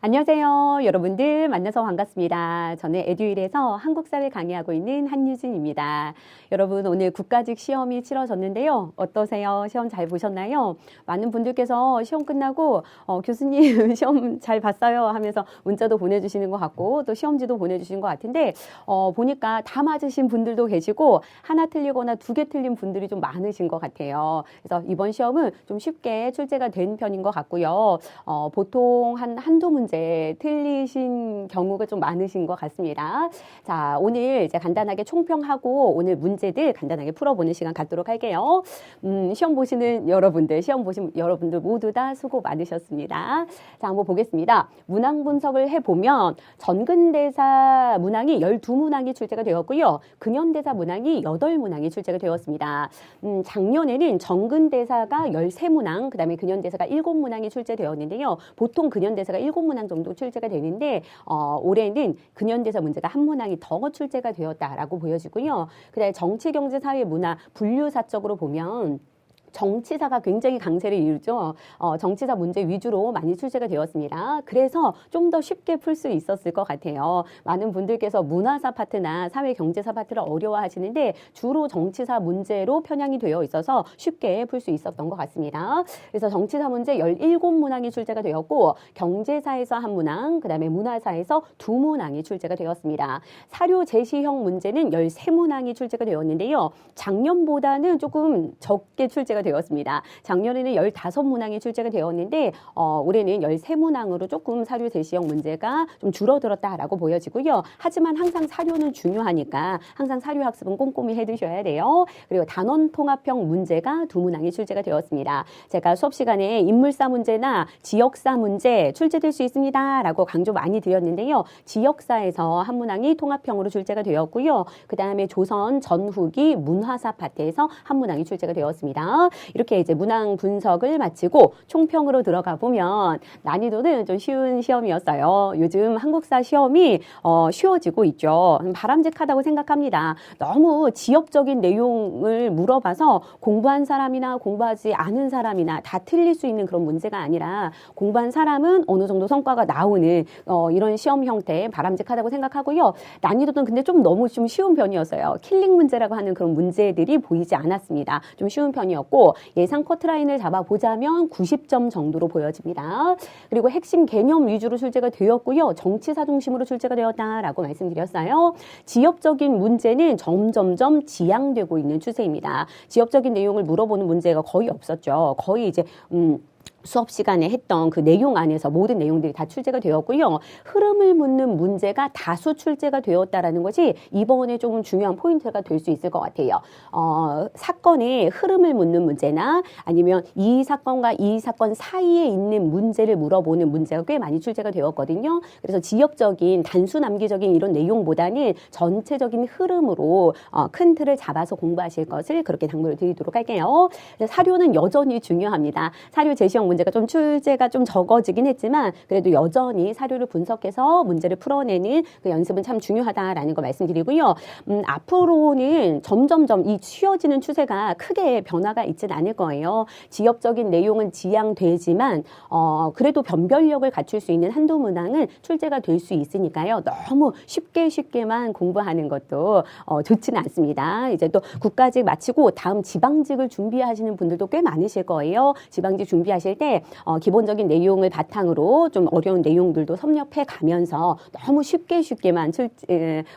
안녕하세요. 여러분들 만나서 반갑습니다. 저는 에듀윌에서 한국사를 강의하고 있는 한유진입니다. 여러분 오늘 국가직 시험이 치러졌는데요. 어떠세요? 시험 잘 보셨나요? 많은 분들께서 시험 끝나고 교수님 시험 잘 봤어요 하면서 문자도 보내주시는 것 같고 또 시험지도 보내주시는 것 같은데 보니까 다 맞으신 분들도 계시고 하나 틀리거나 두 개 틀린 분들이 좀 많으신 것 같아요. 그래서 이번 시험은 좀 쉽게 출제가 된 편인 것 같고요. 보통 한두 문제 틀리신 경우가 좀 많으신 것 같습니다. 자, 오늘 이제 간단하게 총평하고 오늘 문제들 간단하게 풀어보는 시간 갖도록 할게요. 시험 보시는 여러분들, 시험 보신 여러분들 모두 다 수고 많으셨습니다. 자, 한번 보겠습니다. 문항 분석을 해보면 전근대사 문항이 12문항이 출제가 되었고요. 근현대사 문항이 8문항이 출제가 되었습니다. 작년에는 전근대사가 13문항, 그 다음에 근현대사가 7문항이 출제되었는데요. 보통 근현대사가 7문항 정도 출제가 되는데 올해는 근현대사 문제가 한 문항이 더 출제가 되었다라고 보여지고요. 그다음에 정치, 경제, 사회, 문화 분류사적으로 보면 정치사가 굉장히 강세를 이루죠. 정치사 문제 위주로 많이 출제가 되었습니다. 그래서 좀 더 쉽게 풀 수 있었을 것 같아요. 많은 분들께서 문화사 파트나 사회경제사 파트를 어려워하시는데 주로 정치사 문제로 편향이 되어 있어서 쉽게 풀 수 있었던 것 같습니다. 그래서 정치사 문제 17문항이 출제가 되었고 경제사에서 한 문항, 그 다음에 문화사에서 2문항이 출제가 되었습니다. 사료 제시형 문제는 13문항이 출제가 되었는데요. 작년보다는 조금 적게 출제가 되었습니다. 작년에는 15문항이 출제가 되었는데 올해는 13문항으로 조금 사료 제시형 문제가 좀 줄어들었다라고 보여지고요. 하지만 항상 사료는 중요하니까 항상 사료 학습은 꼼꼼히 해두셔야 돼요. 그리고 단원 통합형 문제가 2문항이 출제가 되었습니다. 제가 수업 시간에 인물사 문제나 지역사 문제 출제될 수 있습니다 라고 강조 많이 드렸는데요. 지역사에서 한 문항이 통합형으로 출제가 되었고요. 그 다음에 조선 전후기 문화사 파트에서 한 문항이 출제가 되었습니다. 이렇게 이제 문항 분석을 마치고 총평으로 들어가 보면 난이도는 좀 쉬운 시험이었어요. 요즘 한국사 시험이 쉬워지고 있죠. 바람직하다고 생각합니다. 너무 지역적인 내용을 물어봐서 공부한 사람이나 공부하지 않은 사람이나 다 틀릴 수 있는 그런 문제가 아니라 공부한 사람은 어느 정도 성과가 나오는 이런 시험 형태 바람직하다고 생각하고요. 난이도는 근데 좀 너무 좀 쉬운 편이었어요. 킬링 문제라고 하는 그런 문제들이 보이지 않았습니다. 좀 쉬운 편이었고 예상 커트라인을 잡아보자면 90점 정도로 보여집니다. 그리고 핵심 개념 위주로 출제가 되었고요. 정치사 중심으로 출제가 되었다라고 말씀드렸어요. 지역적인 문제는 점점점 지양되고 있는 추세입니다. 지역적인 내용을 물어보는 문제가 거의 없었죠. 거의 이제 수업 시간에 했던 그 내용 안에서 모든 내용들이 다 출제가 되었고요. 흐름을 묻는 문제가 다수 출제가 되었다라는 것이 이번에 조금 중요한 포인트가 될 수 있을 것 같아요. 사건의 흐름을 묻는 문제나 아니면 이 사건과 이 사건 사이에 있는 문제를 물어보는 문제가 꽤 많이 출제가 되었거든요. 그래서 지역적인 단순 암기적인 이런 내용보다는 전체적인 흐름으로 큰 틀을 잡아서 공부하실 것을 그렇게 당부를 드리도록 할게요. 사료는 여전히 중요합니다. 사료 제시형 문제가 좀 출제가 좀 적어지긴 했지만 그래도 여전히 사료를 분석해서 문제를 풀어내는 그 연습은 참 중요하다라는 거 말씀드리고요. 앞으로는 점점점 이 쉬워지는 추세가 크게 변화가 있진 않을 거예요. 지역적인 내용은 지양되지만 그래도 변별력을 갖출 수 있는 한두 문항은 출제가 될 수 있으니까요. 너무 쉽게만 공부하는 것도 좋지는 않습니다. 이제 또 국가직 마치고 다음 지방직을 준비하시는 분들도 꽤 많으실 거예요. 지방직 준비하실 때 기본적인 내용을 바탕으로 좀 어려운 내용들도 섭렵해 가면서 너무 쉽게만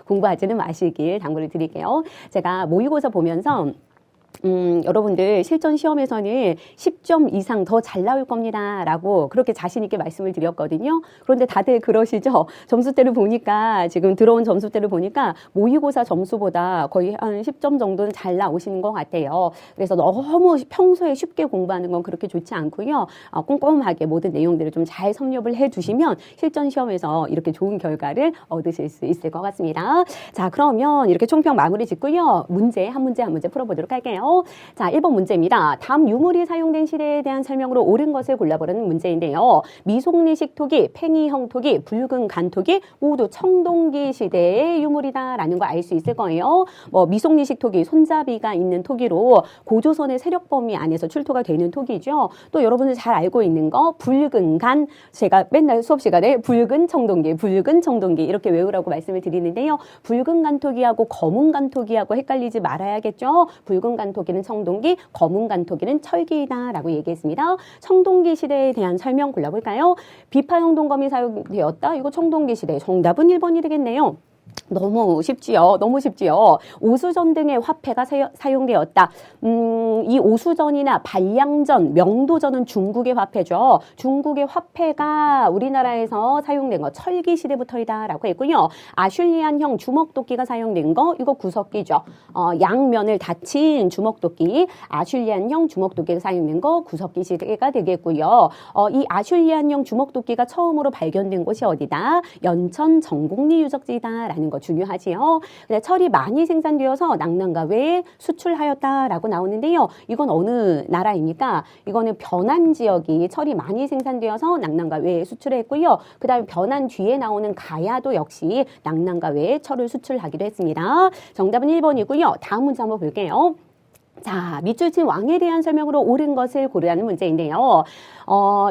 공부하지는 마시길 당부를 드릴게요. 제가 모의고사 보면서 여러분들 실전 시험에서는 10점 이상 더 잘 나올 겁니다 라고 그렇게 자신 있게 말씀을 드렸거든요. 그런데 다들 그러시죠. 점수대를 보니까 지금 들어온 점수대를 보니까 모의고사 점수보다 거의 한 10점 정도는 잘 나오시는 것 같아요. 그래서 너무 평소에 쉽게 공부하는 건 그렇게 좋지 않고요. 꼼꼼하게 모든 내용들을 좀 잘 섭렵을 해두시면 실전 시험에서 이렇게 좋은 결과를 얻으실 수 있을 것 같습니다. 자, 그러면 이렇게 총평 마무리 짓고요. 한 문제 풀어보도록 할게요. 볼게요. 자, 1번 문제입니다. 다음 유물이 사용된 시대에 대한 설명으로 옳은 것을 골라보라는 문제인데요. 미송리식 토기, 팽이형 토기, 붉은 간토기 모두 청동기 시대의 유물이다라는 거 알 수 있을 거예요. 뭐 미송리식 토기, 손잡이가 있는 토기로 고조선의 세력 범위 안에서 출토가 되는 토기죠. 또 여러분들 잘 알고 있는 거 붉은 간, 제가 맨날 수업 시간에 붉은 청동기 이렇게 외우라고 말씀을 드리는데요. 붉은 간토기하고 검은 간토기하고 헷갈리지 말아야겠죠. 붉은 간토기는 청동기, 검은 간토기는 철기이다라고 얘기했습니다. 청동기 시대에 대한 설명 골라볼까요? 비파형 동검이 사용되었다. 이거 청동기 시대. 정답은 1번이 되겠네요. 너무 쉽지요. 너무 쉽지요. 오수전 등의 화폐가 사용되었다. 이 오수전이나 반량전, 명도전은 중국의 화폐죠. 중국의 화폐가 우리나라에서 사용된 거 철기 시대부터이다라고 했고요. 아슐리안형 주먹도끼가 사용된 거 이거 구석기죠. 양면을 닫힌 주먹도끼, 아슐리안형 주먹도끼가 사용된 거 구석기 시대가 되겠고요. 이 아슐리안형 주먹도끼가 처음으로 발견된 곳이 어디다? 연천 정곡리 유적지다라는 거 중요하지요. 철이 많이 생산되어서 낙랑과 외에 수출하였다라고 나오는데요. 이건 어느 나라입니까? 이거는 변안 지역이 철이 많이 생산되어서 낙랑과 외에 수출했고요. 그 다음에 변안 뒤에 나오는 가야도 역시 낙랑과 외에 철을 수출하기도 했습니다. 정답은 1번이고요. 다음 문제 한번 볼게요. 자, 밑줄 친 왕에 대한 설명으로 옳은 것을 고르라는 문제인데요.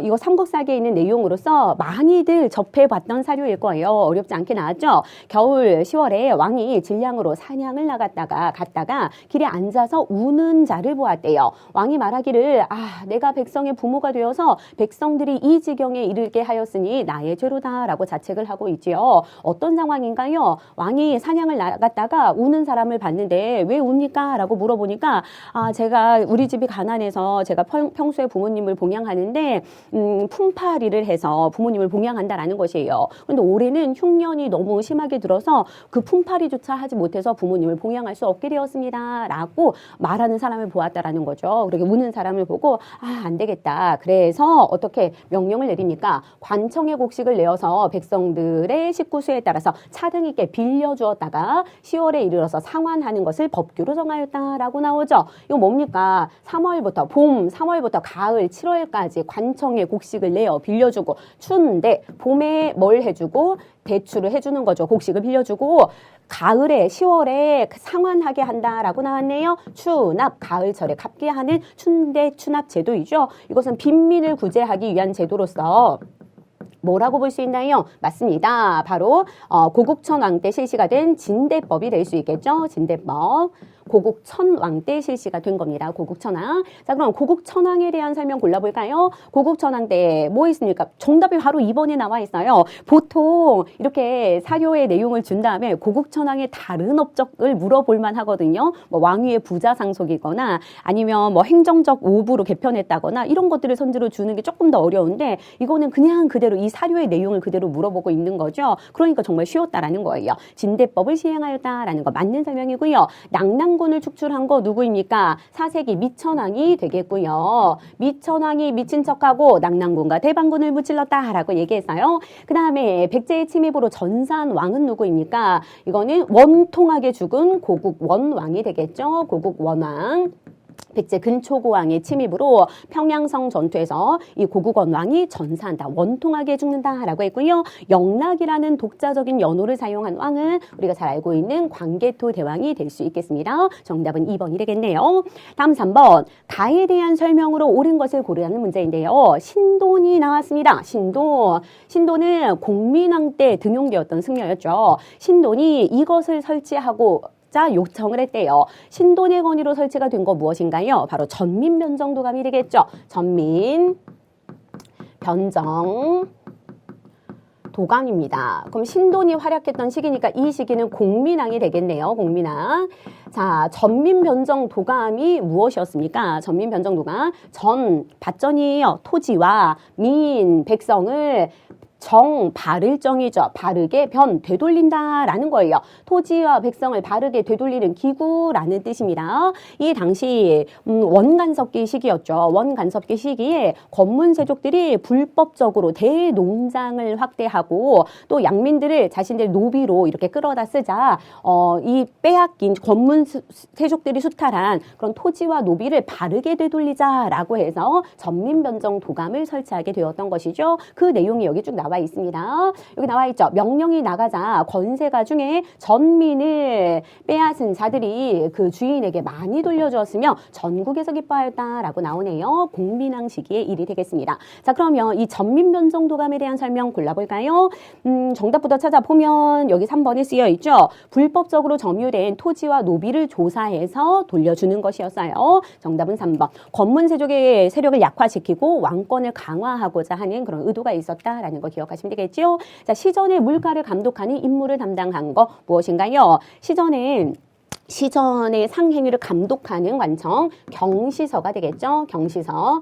이거 삼국사기에 있는 내용으로서 많이들 접해봤던 사료일 거예요. 어렵지 않게 나왔죠. 겨울 10월에 왕이 진량으로 사냥을 갔다가 길에 앉아서 우는 자를 보았대요. 왕이 말하기를 내가 백성의 부모가 되어서 백성들이 이 지경에 이르게 하였으니 나의 죄로다라고 자책을 하고 있지요. 어떤 상황인가요? 왕이 사냥을 나갔다가 우는 사람을 봤는데 왜 웁니까? 라고 물어보니까 제가 우리 집이 가난해서 제가 평소에 부모님을 봉양하는데 품팔이를 해서 부모님을 봉양한다라는 것이에요. 그런데 올해는 흉년이 너무 심하게 들어서 그 품팔이조차 하지 못해서 부모님을 봉양할 수 없게 되었습니다. 라고 말하는 사람을 보았다라는 거죠. 그렇게 우는 사람을 보고 안 되겠다. 그래서 어떻게 명령을 내립니까? 관청의 곡식을 내어서 백성들의 식구수에 따라서 차등 있게 빌려주었다가 10월에 이르러서 상환하는 것을 법규로 정하였다라고 나오죠. 이거 뭡니까? 3월부터 봄, 3월부터 가을, 7월까지 관청의 곡식을 내어 빌려주고 추운데 봄에 뭘 해주고 대출을 해주는 거죠. 곡식을 빌려주고 가을에 10월에 상환하게 한다라고 나왔네요. 추납, 가을철에 갚게 하는 춘대 추납 제도이죠. 이것은 빈민을 구제하기 위한 제도로서 뭐라고 볼 수 있나요? 맞습니다. 바로 고국천왕 때 실시가 된 진대법이 될 수 있겠죠. 진대법. 고국천왕 때 실시가 된 겁니다. 고국천왕. 자, 그럼 고국천왕에 대한 설명 골라볼까요? 고국천왕 때 뭐 있습니까? 정답이 바로 2번에 나와 있어요. 보통 이렇게 사료의 내용을 준 다음에 고국천왕의 다른 업적을 물어볼만 하거든요. 뭐 왕위의 부자 상속이거나 아니면 뭐 행정적 오부로 개편했다거나 이런 것들을 선지로 주는 게 조금 더 어려운데 이거는 그냥 그대로 이 사료의 내용을 그대로 물어보고 있는 거죠. 그러니까 정말 쉬웠다라는 거예요. 진대법을 시행하였다라는 거 맞는 설명이고요. 낙랑군을 축출한 거 누구입니까? 4세기 미천왕이 되겠고요. 미천왕이 미친 척하고 낙랑군과 대방군을 무찔렀다라고 얘기했어요. 그 다음에 백제의 침입으로 전산왕은 누구입니까? 이거는 원통하게 죽은 고국원왕이 되겠죠. 고국원왕. 백제 근초고왕의 침입으로 평양성 전투에서 이 고국원왕이 전사한다, 원통하게 죽는다라고 했고요. 영락이라는 독자적인 연호를 사용한 왕은 우리가 잘 알고 있는 광개토 대왕이 될 수 있겠습니다. 정답은 2번이 되겠네요. 다음 3번. 가에 대한 설명으로 옳은 것을 고르라는 문제인데요. 신돈이 나왔습니다. 신돈은 공민왕 때 등용되었던 승려였죠. 신돈이 이것을 설치하고 요청을 했대요. 신돈의 건의로 설치가 된 거 무엇인가요? 바로 전민변정도감이 되겠죠. 전민변정도감입니다. 그럼 신돈이 활약했던 시기니까 이 시기는 공민왕이 되겠네요. 공민왕. 자, 전민변정도감이 무엇이었습니까? 전민변정도감. 밭전이에요. 토지와 민, 백성을 바를 정이죠. 바르게 되돌린다라는 거예요. 토지와 백성을 바르게 되돌리는 기구라는 뜻입니다. 이 당시 원간섭기 시기였죠. 원간섭기 시기에 권문세족들이 불법적으로 대농장을 확대하고 또 양민들을 자신들 노비로 이렇게 끌어다 쓰자 이 빼앗긴 권문세족들이 수탈한 그런 토지와 노비를 바르게 되돌리자라고 해서 전민변정 도감을 설치하게 되었던 것이죠. 그 내용이 여기 쭉 나와 있습니다. 여기 나와 있죠. 명령이 나가자 권세가 중에 전민을 빼앗은 자들이 그 주인에게 많이 돌려주었으며 전국에서 기뻐하였다라고 나오네요. 공민왕 시기의 일이 되겠습니다. 자, 그러면 이 전민변정도감에 대한 설명 골라볼까요? 정답부터 찾아보면 여기 3번에 쓰여 있죠. 불법적으로 점유된 토지와 노비를 조사해서 돌려주는 것이었어요. 정답은 3번. 권문세족의 세력을 약화시키고 왕권을 강화하고자 하는 그런 의도가 있었다라는 거 기억하시면 되겠죠. 자, 시전의 물가를 감독하는 임무를 담당한 거 무엇인가요? 시전의 상행위를 감독하는 관청 경시서가 되겠죠. 경시서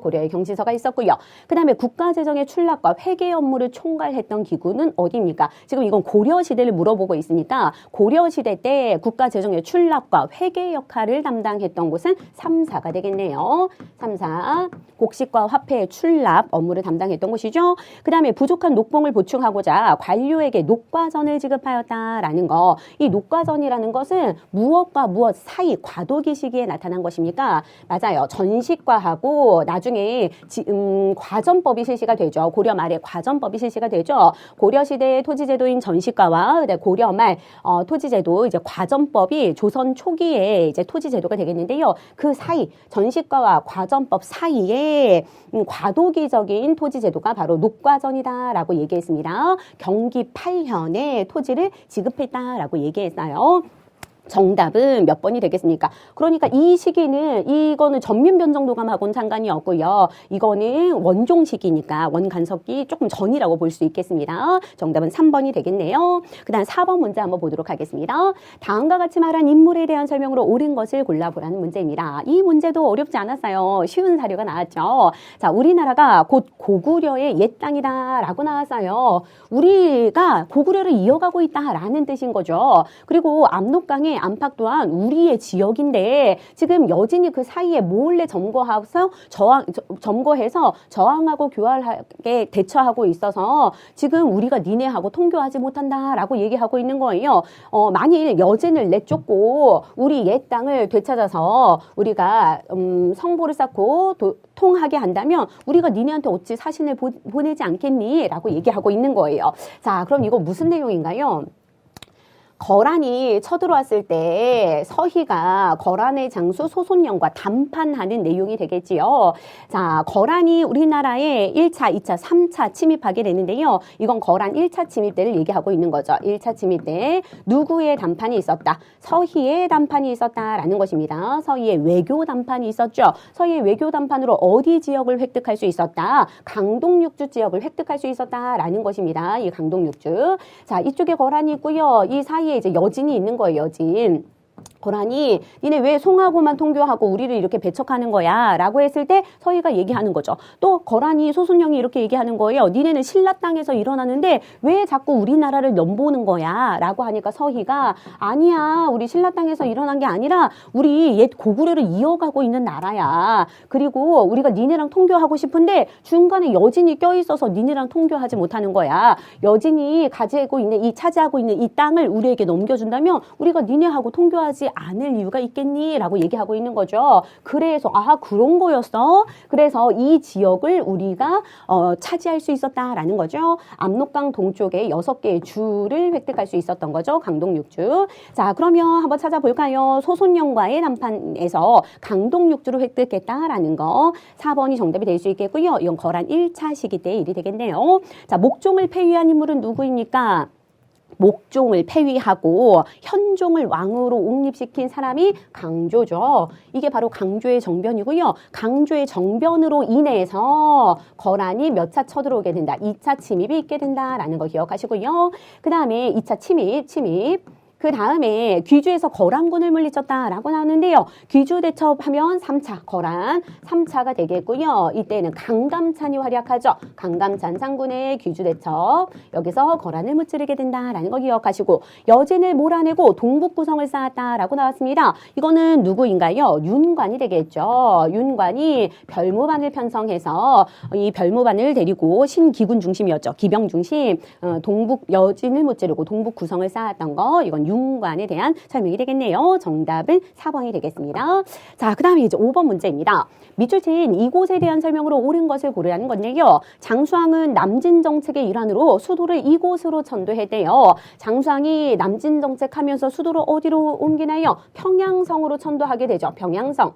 고려의 경시서가 있었고요. 그 다음에 국가재정의 출납과 회계 업무를 총괄했던 기구는 어디입니까? 지금 이건 고려시대를 물어보고 있으니까 고려시대 때 국가재정의 출납과 회계 역할을 담당했던 곳은 3사가 되겠네요. 3사 곡식과 화폐의 출납 업무를 담당했던 곳이죠. 그 다음에 부족한 녹봉을 보충하고자 관료에게 녹과전을 지급하였다라는 거. 이 녹과전이라는 것은 무엇과 무엇 사이 과도기 시기에 나타난 것입니까? 맞아요. 전시과하고 나중에 과전법이 실시가 되죠. 고려 말에 과전법이 실시가 되죠. 고려시대의 토지제도인 전시과와 고려 말 토지제도 이제 과전법이 조선 초기에 이제 토지제도가 되겠는데요. 그 사이 전시과와 과전법 사이에 과도기적인 토지제도가 바로 녹과전이다라고 얘기했습니다. 경기 8년에 토지를 지급했다라고 얘기했어요. 정답은 몇 번이 되겠습니까? 그러니까 이 시기는 이거는 전민변정도감하고는 상관이 없고요. 이거는 원종 시기니까 원간섭기 조금 전이라고 볼 수 있겠습니다. 정답은 3번이 되겠네요. 그 다음 4번 문제 한번 보도록 하겠습니다. 다음과 같이 말한 인물에 대한 설명으로 옳은 것을 골라보라는 문제입니다. 이 문제도 어렵지 않았어요. 쉬운 사료가 나왔죠. 자, 우리나라가 곧 고구려의 옛 땅이다 라고 나왔어요. 우리가 고구려를 이어가고 있다라는 뜻인 거죠. 그리고 압록강의 안팎 또한 우리의 지역인데 지금 여진이 그 사이에 몰래 점거해서 저항하고 교활하게 대처하고 있어서 지금 우리가 니네하고 통교하지 못한다라고 얘기하고 있는 거예요. 만일 여진을 내쫓고 우리 옛 땅을 되찾아서 우리가 성보를 쌓고 통하게 한다면 우리가 니네한테 어찌 사신을 보내지 않겠니? 라고 얘기하고 있는 거예요. 자, 그럼 이거 무슨 내용인가요? 거란이 쳐들어왔을 때 서희가 거란의 장수 소손영과 담판하는 내용이 되겠지요. 자, 거란이 우리나라에 1차, 2차, 3차 침입하게 되는데요. 이건 거란 1차 침입 때를 얘기하고 있는 거죠. 1차 침입 때 누구의 담판이 있었다? 서희의 담판이 있었다라는 것입니다. 서희의 외교 담판이 있었죠. 서희의 외교 담판으로 어디 지역을 획득할 수 있었다? 강동육주 지역을 획득할 수 있었다라는 것입니다. 이 강동육주. 자, 이쪽에 거란이 있고요. 이 사이에 이제 여진이 있는 거예요. 여진. 거란이 니네 왜 송하고만 통교하고 우리를 이렇게 배척하는 거야? 라고 했을 때 서희가 얘기하는 거죠. 또 거란이 소순영이 이렇게 얘기하는 거예요. 니네는 신라 땅에서 일어나는데 왜 자꾸 우리나라를 넘보는 거야? 라고 하니까 서희가 아니야. 우리 신라 땅에서 일어난 게 아니라 우리 옛 고구려를 이어가고 있는 나라야. 그리고 우리가 니네랑 통교하고 싶은데 중간에 여진이 껴있어서 니네랑 통교하지 못하는 거야. 여진이 가지고 있는 차지하고 있는 이 땅을 우리에게 넘겨준다면 우리가 니네하고 통교하지 않을 이유가 있겠니? 라고 얘기하고 있는 거죠. 그래서 그런 거였어? 그래서 이 지역을 우리가 차지할 수 있었다라는 거죠. 압록강 동쪽에 6개의 주를 획득할 수 있었던 거죠. 강동육주. 자, 그러면 한번 찾아볼까요? 소손영과의 남판에서 강동육주를 획득했다라는 거. 4번이 정답이 될 수 있겠고요. 이건 거란 1차 시기 때의 일이 되겠네요. 자, 목종을 폐위한 인물은 누구입니까? 목종을 폐위하고 현종을 왕으로 옹립시킨 사람이 강조죠. 이게 바로 강조의 정변이고요. 강조의 정변으로 인해서 거란이 몇 차 쳐들어오게 된다. 2차 침입이 있게 된다라는 거 기억하시고요. 그 다음에 2차 침입. 그 다음에 귀주에서 거란군을 물리쳤다라고 나오는데요. 귀주 대첩하면 3차 거란 3차가 되겠고요. 이때는 강감찬이 활약하죠. 강감찬 장군의 귀주 대첩 여기서 거란을 무찌르게 된다라는 거 기억하시고 여진을 몰아내고 동북구성을 쌓았다라고 나왔습니다. 이거는 누구인가요? 윤관이 되겠죠. 윤관이 별무반을 편성해서 이 별무반을 데리고 신기군 중심이었죠. 기병 중심 동북 여진을 무찌르고 동북 구성을 쌓았던 거 이건 윤관에 대한 설명이 되겠네요. 정답은 4번이 되겠습니다. 자, 그 다음에 이제 5번 문제입니다. 밑줄 친 이곳에 대한 설명으로 옳은 것을 고르라는 건데요. 장수왕은 남진 정책의 일환으로 수도를 이곳으로 천도했대요. 장수왕이 남진 정책하면서 수도를 어디로 옮기나요? 평양성으로 천도하게 되죠. 평양성.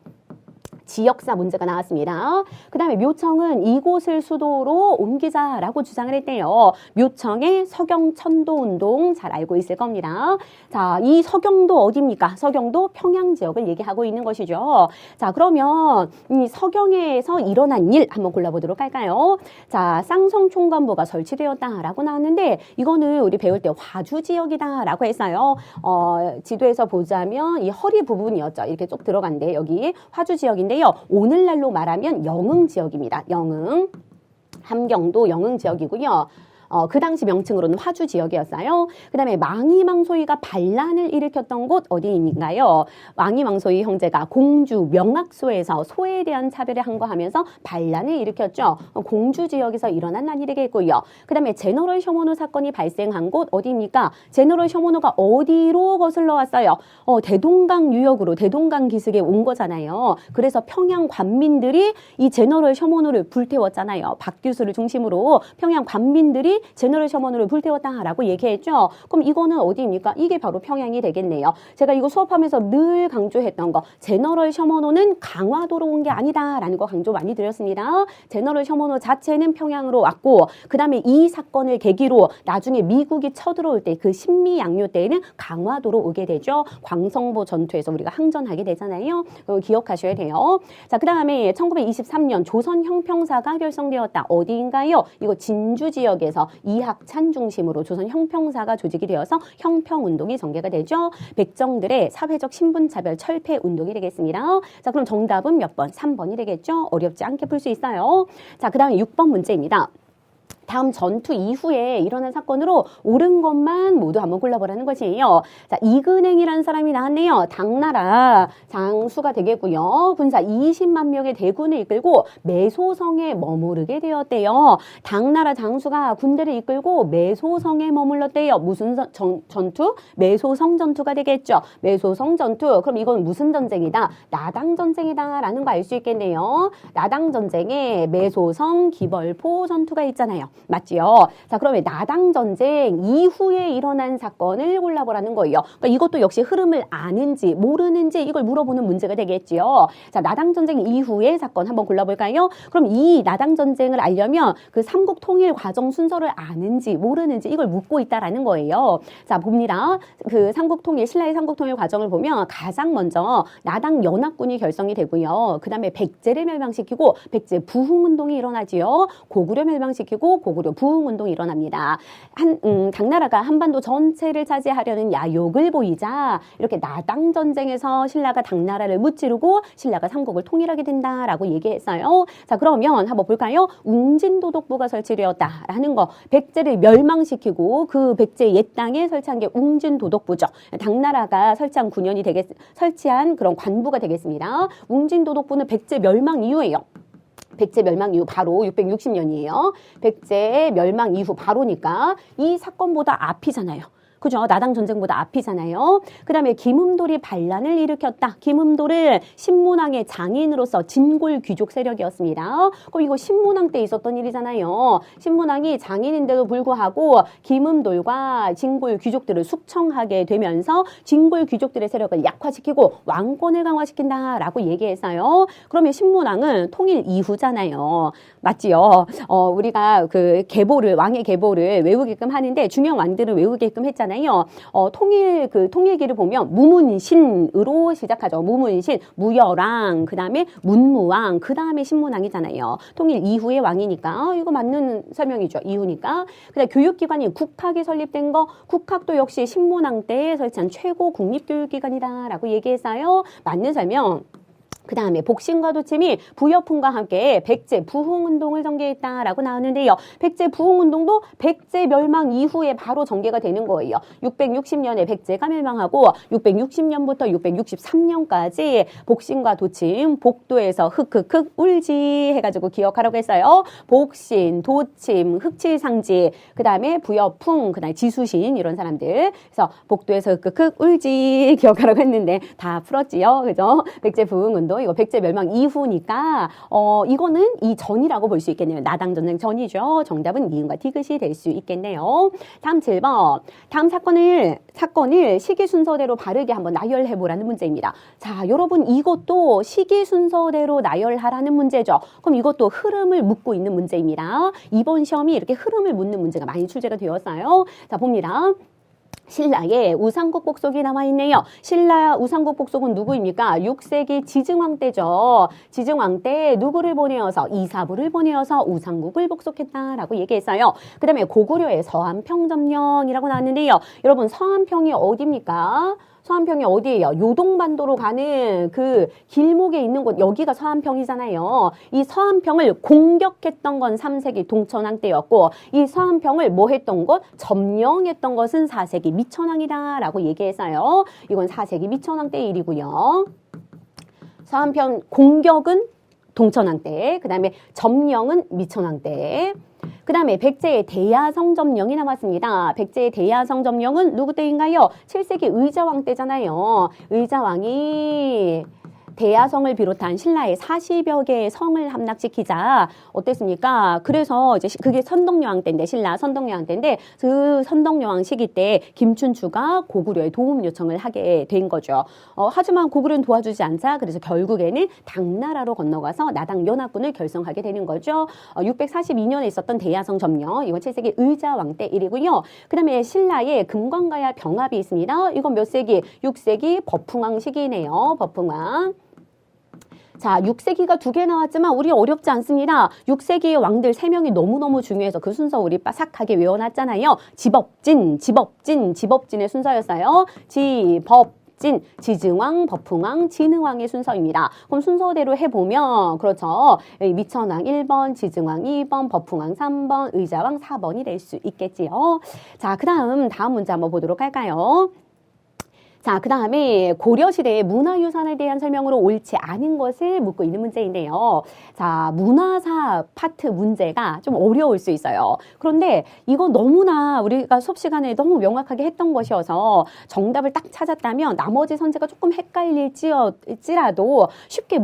지역사 문제가 나왔습니다. 그 다음에 묘청은 이곳을 수도로 옮기자라고 주장을 했대요. 묘청의 서경천도운동 잘 알고 있을 겁니다. 자, 이 서경도 어디입니까? 서경도 평양 지역을 얘기하고 있는 것이죠. 자, 그러면 이 서경에서 일어난 일 한번 골라보도록 할까요? 자, 쌍성총관부가 설치되었다라고 나왔는데 이거는 우리 배울 때 화주 지역이다라고 했어요. 지도에서 보자면 이 허리 부분이었죠. 이렇게 쭉 들어간데 여기 화주 지역인데 오늘날로 말하면 영흥 지역입니다. 영흥, 함경도 영흥 지역이고요. 그 당시 명칭으로는 화주 지역이었어요. 그 다음에 망이망소이가 반란을 일으켰던 곳 어디인가요? 망이망소이 형제가 공주 명학소에서 소에 대한 차별을 항거하면서 반란을 일으켰죠. 공주 지역에서 일어난 난이 되겠고요. 그 다음에 제너럴 셔모노 사건이 발생한 곳 어디입니까? 제너럴 셔모노가 어디로 거슬러 왔어요? 대동강 유역으로 대동강 기슭에 온 거잖아요. 그래서 평양 관민들이 이 제너럴 셔모노를 불태웠잖아요. 박규수를 중심으로 평양 관민들이 제너럴 셔먼으로 불태웠다라고 얘기했죠. 그럼 이거는 어디입니까? 이게 바로 평양이 되겠네요. 제가 이거 수업하면서 늘 강조했던 거 제너럴 셔먼호는 강화도로 온 게 아니다라는 거 강조 많이 드렸습니다. 제너럴 셔먼호 자체는 평양으로 왔고 그 다음에 이 사건을 계기로 나중에 미국이 쳐들어올 때 그 신미양요 때에는 강화도로 오게 되죠. 광성보 전투에서 우리가 항전하게 되잖아요. 기억하셔야 돼요. 자, 그 다음에 1923년 조선 형평사가 결성되었다. 어디인가요? 이거 진주 지역에서 이학찬 중심으로 조선 형평사가 조직이 되어서 형평운동이 전개가 되죠. 백정들의 사회적 신분차별 철폐 운동이 되겠습니다. 자, 그럼 정답은 몇 번? 3번이 되겠죠. 어렵지 않게 풀 수 있어요. 자, 그 다음에 6번 문제입니다. 다음 전투 이후에 일어난 사건으로 옳은 것만 모두 한번 골라보라는 것이에요. 자, 이근행이라는 사람이 나왔네요. 당나라 장수가 되겠고요. 군사 20만 명의 대군을 이끌고 매소성에 머무르게 되었대요. 당나라 장수가 군대를 이끌고 매소성에 머물렀대요. 무슨 전투? 매소성 전투가 되겠죠. 매소성 전투. 그럼 이건 무슨 전쟁이다? 나당 전쟁이다 라는 거 알 수 있겠네요. 나당 전쟁에 매소성 기벌포 전투가 있잖아요. 맞지요? 자, 그러면 나당 전쟁 이후에 일어난 사건을 골라보라는 거예요. 그러니까 이것도 역시 흐름을 아는지 모르는지 이걸 물어보는 문제가 되겠지요. 자, 나당 전쟁 이후의 사건 한번 골라볼까요? 그럼 이 나당 전쟁을 알려면 그 삼국 통일 과정 순서를 아는지 모르는지 이걸 묻고 있다라는 거예요. 자, 봅니다. 그 삼국 통일 신라의 삼국 통일 과정을 보면 가장 먼저 나당 연합군이 결성이 되고요. 그 다음에 백제를 멸망시키고 백제 부흥운동이 일어나지요. 고구려 멸망시키고 고구려 부흥운동이 일어납니다. 당나라가 한반도 전체를 차지하려는 야욕을 보이자 이렇게 나당 전쟁에서 신라가 당나라를 무찌르고 신라가 삼국을 통일하게 된다라고 얘기했어요. 자, 그러면 한번 볼까요? 웅진도독부가 설치되었다라는 거. 백제를 멸망시키고 그 백제 옛 땅에 설치한 게 웅진도독부죠. 당나라가 설치한 9년이 설치한 그런 관부가 되겠습니다. 웅진도독부는 백제 멸망 이후예요. 백제 멸망 이후 바로 660년이에요. 백제 멸망 이후 바로니까 이 사건보다 앞이잖아요. 그죠? 나당 전쟁보다 앞이잖아요. 그 다음에 김음돌이 반란을 일으켰다. 김음돌은 신문왕의 장인으로서 진골 귀족 세력이었습니다. 그럼 이거 신문왕 때 있었던 일이잖아요. 신문왕이 장인인데도 불구하고 김음돌과 진골 귀족들을 숙청하게 되면서 진골 귀족들의 세력을 약화시키고 왕권을 강화시킨다라고 얘기했어요. 그러면 신문왕은 통일 이후잖아요. 맞지요? 우리가 그 계보를 왕의 계보를 외우게끔 하는데 중요한 왕들은 외우게끔 했잖아요. 있잖아요. 통일기를 보면 무문신으로 시작하죠. 무문신, 무열왕, 그 다음에 문무왕, 그 다음에 신문왕이잖아요. 통일 이후의 왕이니까 이거 맞는 설명이죠. 이후니까. 그다음 교육기관이 국학이 설립된 거, 국학도 역시 신문왕 때에 설치한 최고 국립교육기관이다라고 얘기했어요. 맞는 설명. 그 다음에 복신과 도침이 부여풍과 함께 백제 부흥운동을 전개했다라고 나오는데요. 백제 부흥운동도 백제 멸망 이후에 바로 전개가 되는 거예요. 660년에 백제가 멸망하고 660년부터 663년까지 복신과 도침, 복도에서 흑흑흑 울지 해가지고 기억하라고 했어요. 복신, 도침, 흑칠상지, 그 다음에 부여풍, 그 다음에 지수신 이런 사람들. 그래서 복도에서 흑흑흑 울지 기억하라고 했는데 다 풀었지요. 그죠? 백제 부흥운동. 이거 백제 멸망 이후니까 이거는 이 전이라고 볼 수 있겠네요. 나당 전쟁 전이죠. 정답은 니은과 디귿이 될 수 있겠네요. 다음 7번. 다음 사건을 시기 순서대로 바르게 한번 나열해 보라는 문제입니다. 자, 여러분 이것도 시기 순서대로 나열하라는 문제죠. 그럼 이것도 흐름을 묻고 있는 문제입니다. 이번 시험이 이렇게 흐름을 묻는 문제가 많이 출제가 되었어요. 자, 봅니다. 신라의 우상국 복속이 남아있네요. 신라 우상국 복속은 누구입니까? 6세기 지증왕 때죠. 지증왕 때 누구를 보내어서 이사부를 보내어서 우상국을 복속했다라고 얘기했어요. 그 다음에 고구려의 서한평점령이라고 나왔는데요. 여러분 서한평이 어디입니까? 서한평이 어디예요? 요동반도로 가는 그 길목에 있는 곳, 여기가 서한평이잖아요. 이 서한평을 공격했던 건 3세기 동천왕 때였고 이 서한평을 뭐 했던 곳? 점령했던 것은 4세기 미천왕이다라고 얘기했어요. 이건 4세기 미천왕 때 일이고요. 서한평 공격은 동천왕 때, 그 다음에 점령은 미천왕 때. 그 다음에 백제의 대야성점령이 남았습니다. 백제의 대야성점령은 누구 때인가요? 7세기 의자왕 때잖아요. 의자왕이 대야성을 비롯한 신라의 40여 개의 성을 함락시키자 어땠습니까? 그래서 이제 그게 선덕여왕 때인데, 신라 선덕여왕 때인데 그 선덕여왕 시기 때 김춘추가 고구려에 도움 요청을 하게 된 거죠. 하지만 고구려는 도와주지 않자 그래서 결국에는 당나라로 건너가서 나당 연합군을 결성하게 되는 거죠. 642년에 있었던 대야성 점령, 이건 7세기 의자왕 때 일이고요. 그 다음에 신라의 금관가야 병합이 있습니다. 이건 몇 세기? 6세기 버풍왕 시기네요. 버풍왕. 자, 6세기가 2개 나왔지만 우리 어렵지 않습니다. 6세기의 왕들 3명이 너무너무 중요해서 그 순서 우리 빠삭하게 외워놨잖아요. 지법진의 순서였어요. 지법진, 지증왕, 버풍왕, 진흥왕의 순서입니다. 그럼 순서대로 해보면 그렇죠. 미천왕 1번, 지증왕 2번, 버풍왕 3번, 의자왕 4번이 될 수 있겠지요. 자, 다음 문제 한번 보도록 할까요? 자, 그 다음에 고려시대의 문화유산에 대한 설명으로 옳지 않은 것을 묻고 있는 문제인데요. 자, 문화사 파트 문제가 좀 어려울 수 있어요. 그런데 이거 너무나 우리가 수업 시간에 너무 명확하게 했던 것이어서 정답을 딱 찾았다면 나머지 선지가 조금 헷갈릴지라도 쉽게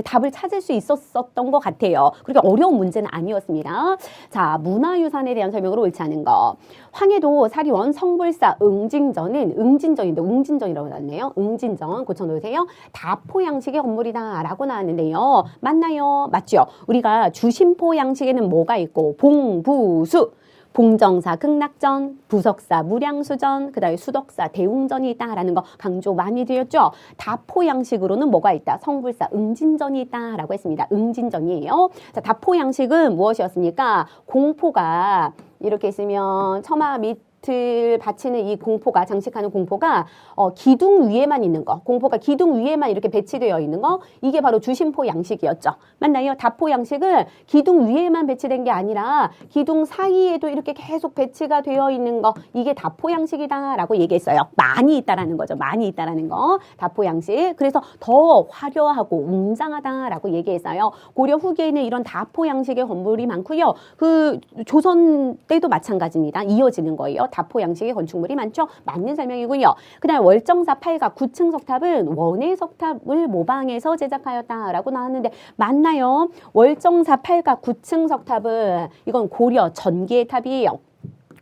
답을 찾을 수 있었던 것 같아요. 그렇게 어려운 문제는 아니었습니다. 자, 문화유산에 대한 설명으로 옳지 않은 거. 황해도 사리원 성불사 응진전인데 웅진전이라고 나왔네요. 응진전 고쳐놓으세요. 다포 양식의 건물이다 라고 나왔는데요. 맞나요? 맞죠? 우리가 주심포 양식에는 뭐가 있고 봉부수, 봉정사 극락전, 부석사 무량수전, 그 다음에 수덕사 대웅전이 있다라는 거 강조 많이 드렸죠. 다포 양식으로는 뭐가 있다? 성불사 응진전이 있다라고 했습니다. 응진전이에요. 자, 다포 양식은 무엇이었습니까? 공포가 이렇게 있으면 처마 밑을 받치는 이 공포가, 장식하는 공포가 기둥 위에만 있는 거, 공포가 기둥 위에만 이렇게 배치되어 있는 거, 이게 바로 주심포 양식이었죠. 맞나요? 다포 양식은 기둥 위에만 배치된 게 아니라 기둥 사이에도 이렇게 계속 배치가 되어 있는 거, 이게 다포 양식이다라고 얘기했어요. 많이 있다라는 거죠. 많이 있다라는 거. 다포 양식. 그래서 더 화려하고 웅장하다라고 얘기했어요. 고려 후기에는 이런 다포 양식의 건물이 많고요. 그 조선 때도 마찬가지입니다. 이어지는 거예요. 다포 양식의 건축물이 많죠. 맞는 설명이고요. 그 다음에 월정사 8각 9층 석탑은 원의 석탑을 모방해서 제작하였다라고 나왔는데 맞나요? 월정사 8각 9층 석탑은 이건 고려 전기의 탑이에요.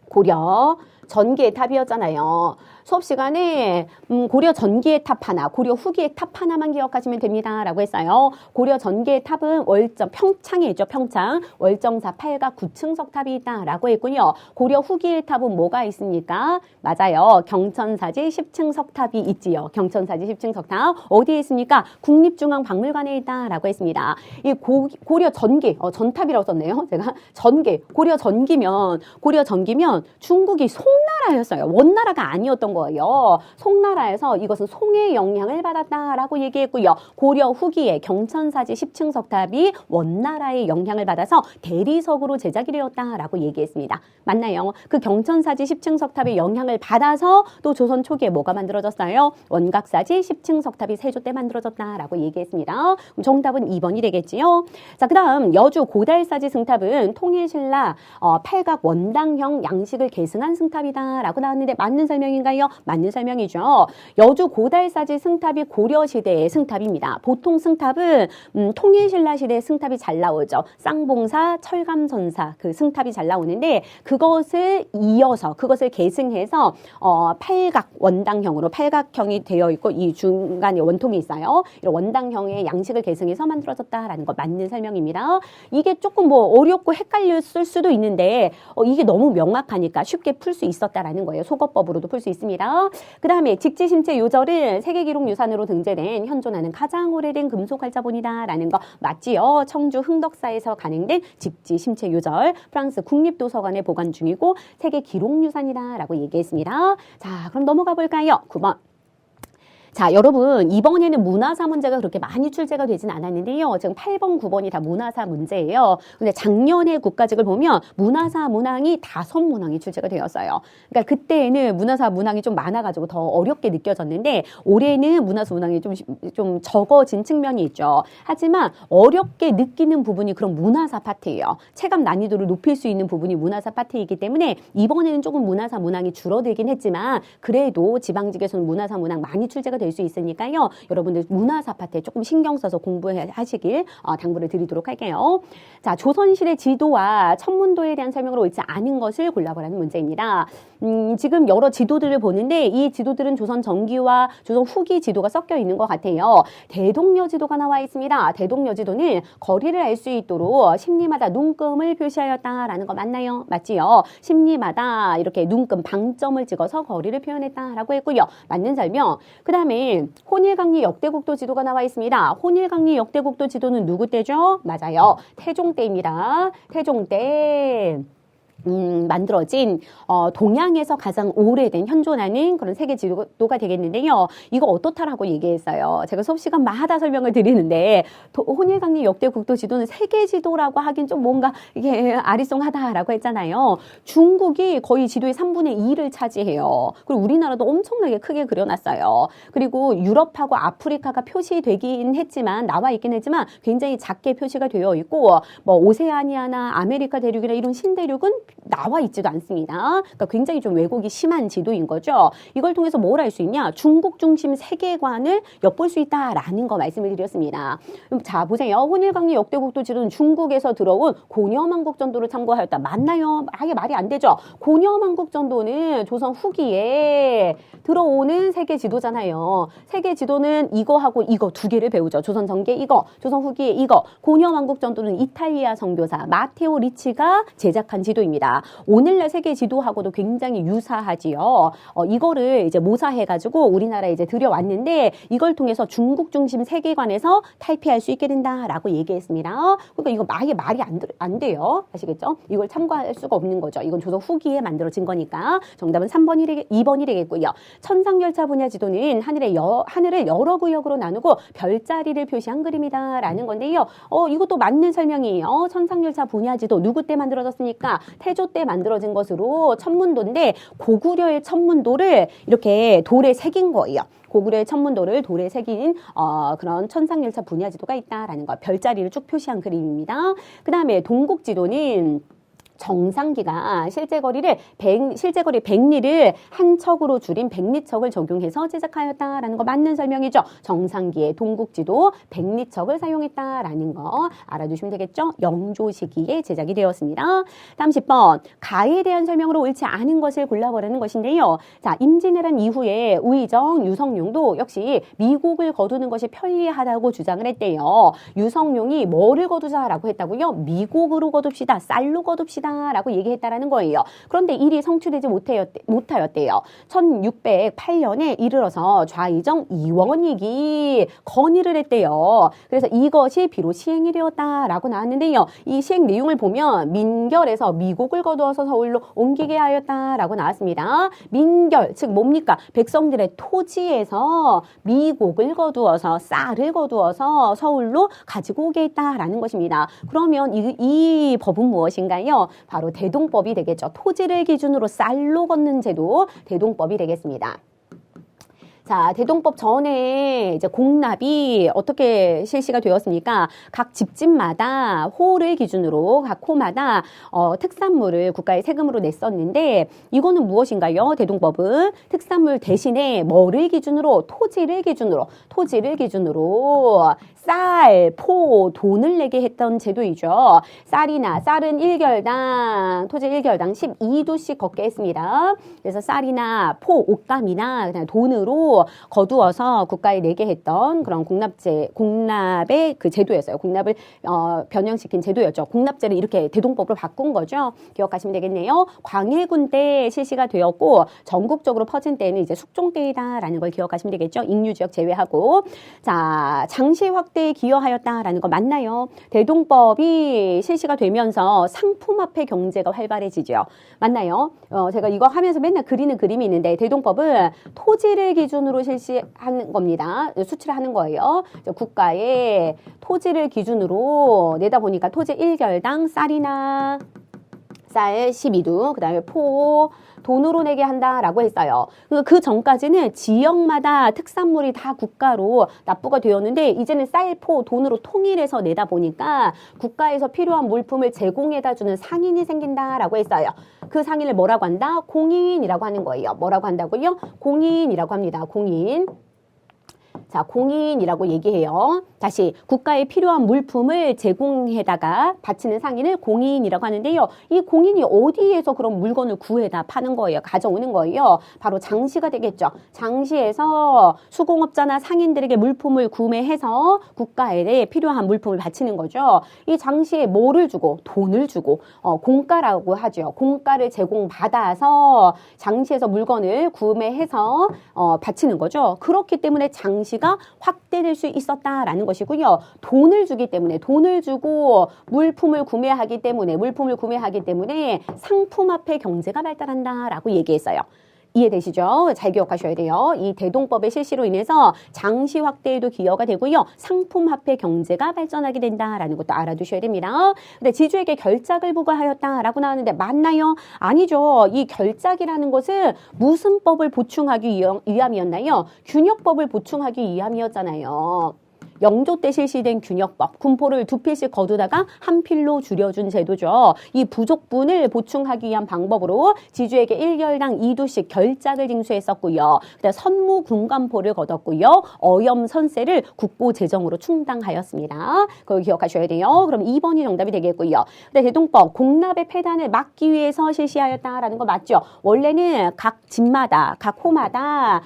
고려 전기의 탑이었잖아요. 수업 시간에 고려 전기의 탑 하나, 고려 후기의 탑 하나만 기억하시면 됩니다. 라고 했어요. 고려 전기의 탑은 월정, 평창에 있죠. 평창. 월정사 8각 9층석 탑이 있다. 라고 했군요. 고려 후기의 탑은 뭐가 있습니까? 맞아요. 경천사지 10층 석탑이 있지요. 경천사지 10층 석탑. 어디에 있습니까? 국립중앙박물관에 있다. 라고 했습니다. 이 고려 전기, 전탑이라고 썼네요. 제가 전기, 고려 전기면 중국이 송나라였어요. 원나라가 아니었던 거예요. 송나라에서 이것은 송의 영향을 받았다라고 얘기했고요. 고려 후기에 경천사지 10층 석탑이 원나라의 영향을 받아서 대리석으로 제작이 되었다라고 얘기했습니다. 맞나요? 그 경천사지 10층 석탑의 영향을 받아서 또 조선 초기에 뭐가 만들어졌어요? 원각사지 10층 석탑이 세조 때 만들어졌다라고 얘기했습니다. 그럼 정답은 2번이 되겠지요. 자, 그다음 여주 고달사지 승탑은 통일신라 8각 원당형 양식을 계승한 승탑이다라고 나왔는데 맞는 설명인가요? 맞는 설명이죠. 여주 고달사지 승탑이 고려시대의 승탑입니다. 보통 승탑은 통일신라 시대의 승탑이 잘 나오죠. 쌍봉사, 철감선사 그 승탑이 잘 나오는데 그것을 이어서 그것을 계승해서 8각 원당형으로 팔각형이 되어 있고 이 중간에 원통이 있어요. 이런 원당형의 양식을 계승해서 만들어졌다라는 거 맞는 설명입니다. 이게 조금 뭐 어렵고 헷갈렸을 수도 있는데 이게 너무 명확하니까 쉽게 풀 수 있었다라는 거예요. 속어법으로도 풀 수 있습니다. 그 다음에 직지심체 요절은 세계기록유산으로 등재된 현존하는 가장 오래된 금속활자본이다라는 거 맞지요? 청주 흥덕사에서 간행된 직지심체 요절 프랑스 국립도서관에 보관 중이고 세계기록유산이다라고 얘기했습니다. 자, 그럼 넘어가 볼까요? 9번. 자, 여러분 이번에는 문화사 문제가 그렇게 많이 출제가 되진 않았는데요. 지금 8번, 9번이 다 문화사 문제예요. 근데 작년에 국가직을 보면 문화사 문항이 5문항이 출제가 되었어요. 그러니까 그때는 문화사 문항이 좀 많아가지고 더 어렵게 느껴졌는데 올해는 문화사 문항이 좀 적어진 측면이 있죠. 하지만 어렵게 느끼는 부분이 그런 문화사 파트예요. 체감 난이도를 높일 수 있는 부분이 문화사 파트이기 때문에 이번에는 조금 문화사 문항이 줄어들긴 했지만 그래도 지방직에서는 문화사 문항 많이 출제가 될 수 있으니까요. 여러분들 문화사 파트에 조금 신경 써서 공부하시길 당부를 드리도록 할게요. 자, 조선시대 지도와 천문도에 대한 설명을 옳지 않은 것을 골라보라는 문제입니다. 지금 여러 지도들을 보는데 이 지도들은 조선 전기와 조선 후기 지도가 섞여 있는 것 같아요. 대동여 지도가 나와 있습니다. 대동여 지도는 거리를 알 수 있도록 심리마다 눈금을 표시하였다라는 거 맞나요? 맞지요? 심리마다 이렇게 눈금 방점을 찍어서 거리를 표현했다라고 했고요. 맞는 설명. 그 다음에 혼일강리 역대국도 지도가 나와 있습니다. 혼일강리 역대국도 지도는 누구 때죠? 맞아요. 태종 때입니다. 태종 때 만들어진 동양에서 가장 오래된 현존하는 그런 세계 지도가 되겠는데요. 이거 어떻다라고 얘기했어요. 제가 수업 시간마다 설명을 드리는데 혼일강리 역대국도 지도는 세계 지도라고 하긴 좀 뭔가 이게 아리송하다라고 했잖아요. 중국이 거의 지도의 3분의 2를 차지해요. 그리고 우리나라도 엄청나게 크게 그려놨어요. 그리고 유럽하고 아프리카가 표시되긴 했지만 나와 있긴 했지만 굉장히 작게 표시가 되어 있고 뭐 오세아니아나 아메리카 대륙이나 이런 신대륙은 나와 있지도 않습니다. 그러니까 굉장히 좀 왜곡이 심한 지도인 거죠. 이걸 통해서 뭘 알 수 있냐? 중국 중심 세계관을 엿볼 수 있다라는 거 말씀을 드렸습니다. 자, 보세요. 혼일강리 역대국도 지도는 중국에서 들어온 고려만국전도를 참고하였다. 맞나요? 아예 말이 안 되죠. 고려만국전도는 조선 후기에 들어오는 세계 지도잖아요. 세계 지도는 이거하고 이거 두 개를 배우죠. 조선 전기에 이거, 조선 후기에 이거. 고려만국전도는 이탈리아 선교사 마테오 리치가 제작한 지도입니다. 오늘날 세계 지도하고도 굉장히 유사하지요. 이거를 이제 모사해가지고 우리나라에 이제 들여왔는데 이걸 통해서 중국 중심 세계관에서 탈피할 수 있게 된다라고 얘기했습니다. 그러니까 이거 아예 말이 안 돼요. 아시겠죠? 이걸 참고할 수가 없는 거죠. 이건 조선 후기에 만들어진 거니까 정답은 2번이 되겠고요. 천상열차 분야 지도는 하늘을 여러 구역으로 나누고 별자리를 표시한 그림이다라는 건데요. 이것도 맞는 설명이에요. 천상열차 분야 지도 누구 때 만들어졌습니까? 태조 때 만들어진 것으로 천문도인데 고구려의 천문도를 이렇게 돌에 새긴 거예요. 고구려의 천문도를 돌에 새긴 그런 천상열차 분야지도가 있다라는 거. 별자리를 쭉 표시한 그림입니다. 그 다음에 동국지도는 정상기가 실제 거리 100리를 한 척으로 줄인 100리척을 적용해서 제작하였다라는 거 맞는 설명이죠. 정상기의 동국지도 100리척을 사용했다라는 거 알아두시면 되겠죠. 영조 시기에 제작이 되었습니다. 다음 10번 가에 대한 설명으로 옳지 않은 것을 골라보라는 것인데요. 자, 임진왜란 이후에 우의정, 유성룡도 역시 미국을 거두는 것이 편리하다고 주장을 했대요. 유성룡이 뭐를 거두자라고 했다고요? 미국으로 거둡시다. 쌀로 거둡시다. 라고 얘기했다라는 거예요. 그런데 일이 성취되지 못하였대요. 1608년에 이르러서 좌의정 이원익이 건의를 했대요. 그래서 이것이 비로 시행이 되었다라고 나왔는데요. 이 시행 내용을 보면 민결에서 미국을 거두어서 서울로 옮기게 하였다라고 나왔습니다. 민결, 즉 뭡니까? 백성들의 토지에서 미국을 거두어서 쌀을 거두어서 서울로 가지고 오게 했다라는 것입니다. 그러면 이 법은 무엇인가요? 바로 대동법이 되겠죠. 토지를 기준으로 쌀로 걷는 제도, 대동법이 되겠습니다. 자, 대동법 전에 이제 공납이 어떻게 실시가 되었습니까? 각 집집마다 호를 기준으로 각 호마다 특산물을 국가의 세금으로 냈었는데 이거는 무엇인가요? 대동법은 특산물 대신에 뭐를 기준으로? 토지를 기준으로 쌀, 포, 돈을 내게 했던 제도이죠. 쌀은 1결당, 토지 1결당 12두씩 걷게 했습니다. 그래서 쌀이나 포, 옷감이나 그다음에 돈으로 거두어서 국가에 내게 했던 그런 공납의 그 제도였어요. 공납을 변형시킨 제도였죠. 공납제를 이렇게 대동법으로 바꾼 거죠. 기억하시면 되겠네요. 광해군 때 실시가 되었고 전국적으로 퍼진 때는 이제 숙종 때이다라는 걸 기억하시면 되겠죠. 익류지역 제외하고. 자, 장시 확대에 기여하였다라는 거 맞나요? 대동법이 실시가 되면서 상품화폐 경제가 활발해지죠. 맞나요? 제가 이거 하면서 맨날 그리는 그림이 있는데 대동법은 토지를 기준으로 실시하는 겁니다. 수출을 하는 거예요. 국가의 토지를 기준으로 내다 보니까 토지 1결당 쌀이나 쌀 12두, 그 다음에 포, 돈으로 내게 한다라고 했어요. 그 전까지는 지역마다 특산물이 다 국가로 납부가 되었는데 이제는 쌀, 포, 돈으로 통일해서 내다 보니까 국가에서 필요한 물품을 제공해다 주는 상인이 생긴다라고 했어요. 그 상인을 뭐라고 한다? 공인이라고 하는 거예요. 뭐라고 한다고요? 공인이라고 합니다. 공인. 자, 공인이라고 얘기해요. 다시 국가에 필요한 물품을 제공해다가 바치는 상인을 공인이라고 하는데요. 이 공인이 어디에서 그런 물건을 구해다 파는 거예요? 가져오는 거예요. 바로 장시가 되겠죠. 장시에서 수공업자나 상인들에게 물품을 구매해서 국가에 필요한 물품을 바치는 거죠. 이 장시에 뭐를 주고? 돈을 주고 공가라고 하죠. 공가를 제공받아서 장시에서 물건을 구매해서 바치는 거죠. 그렇기 때문에 장시가 확대될 수 있었다라는 것이고요. 돈을 주기 때문에 돈을 주고 물품을 구매하기 때문에 상품화폐 경제가 발달한다라고 얘기했어요. 이해되시죠? 잘 기억하셔야 돼요. 이 대동법의 실시로 인해서 장시 확대에도 기여가 되고요. 상품화폐 경제가 발전하게 된다라는 것도 알아두셔야 됩니다. 근데 지주에게 결작을 부과하였다라고 나왔는데 맞나요? 아니죠. 이 결작이라는 것은 무슨 법을 보충하기 위함이었나요? 균역법을 보충하기 위함이었잖아요. 영조 때 실시된 균역법, 군포를 2필씩 거두다가 한 필로 줄여준 제도죠. 이 부족분을 보충하기 위한 방법으로 지주에게 1결당 2두씩 결작을 징수했었고요. 그다음 선무 군관포를 거뒀고요. 어염 선세를 국보 재정으로 충당하였습니다. 그걸 기억하셔야 돼요. 그럼 2번이 정답이 되겠고요. 대동법, 공납의 폐단을 막기 위해서 실시하였다라는 거 맞죠? 원래는 각 집마다, 각 호마다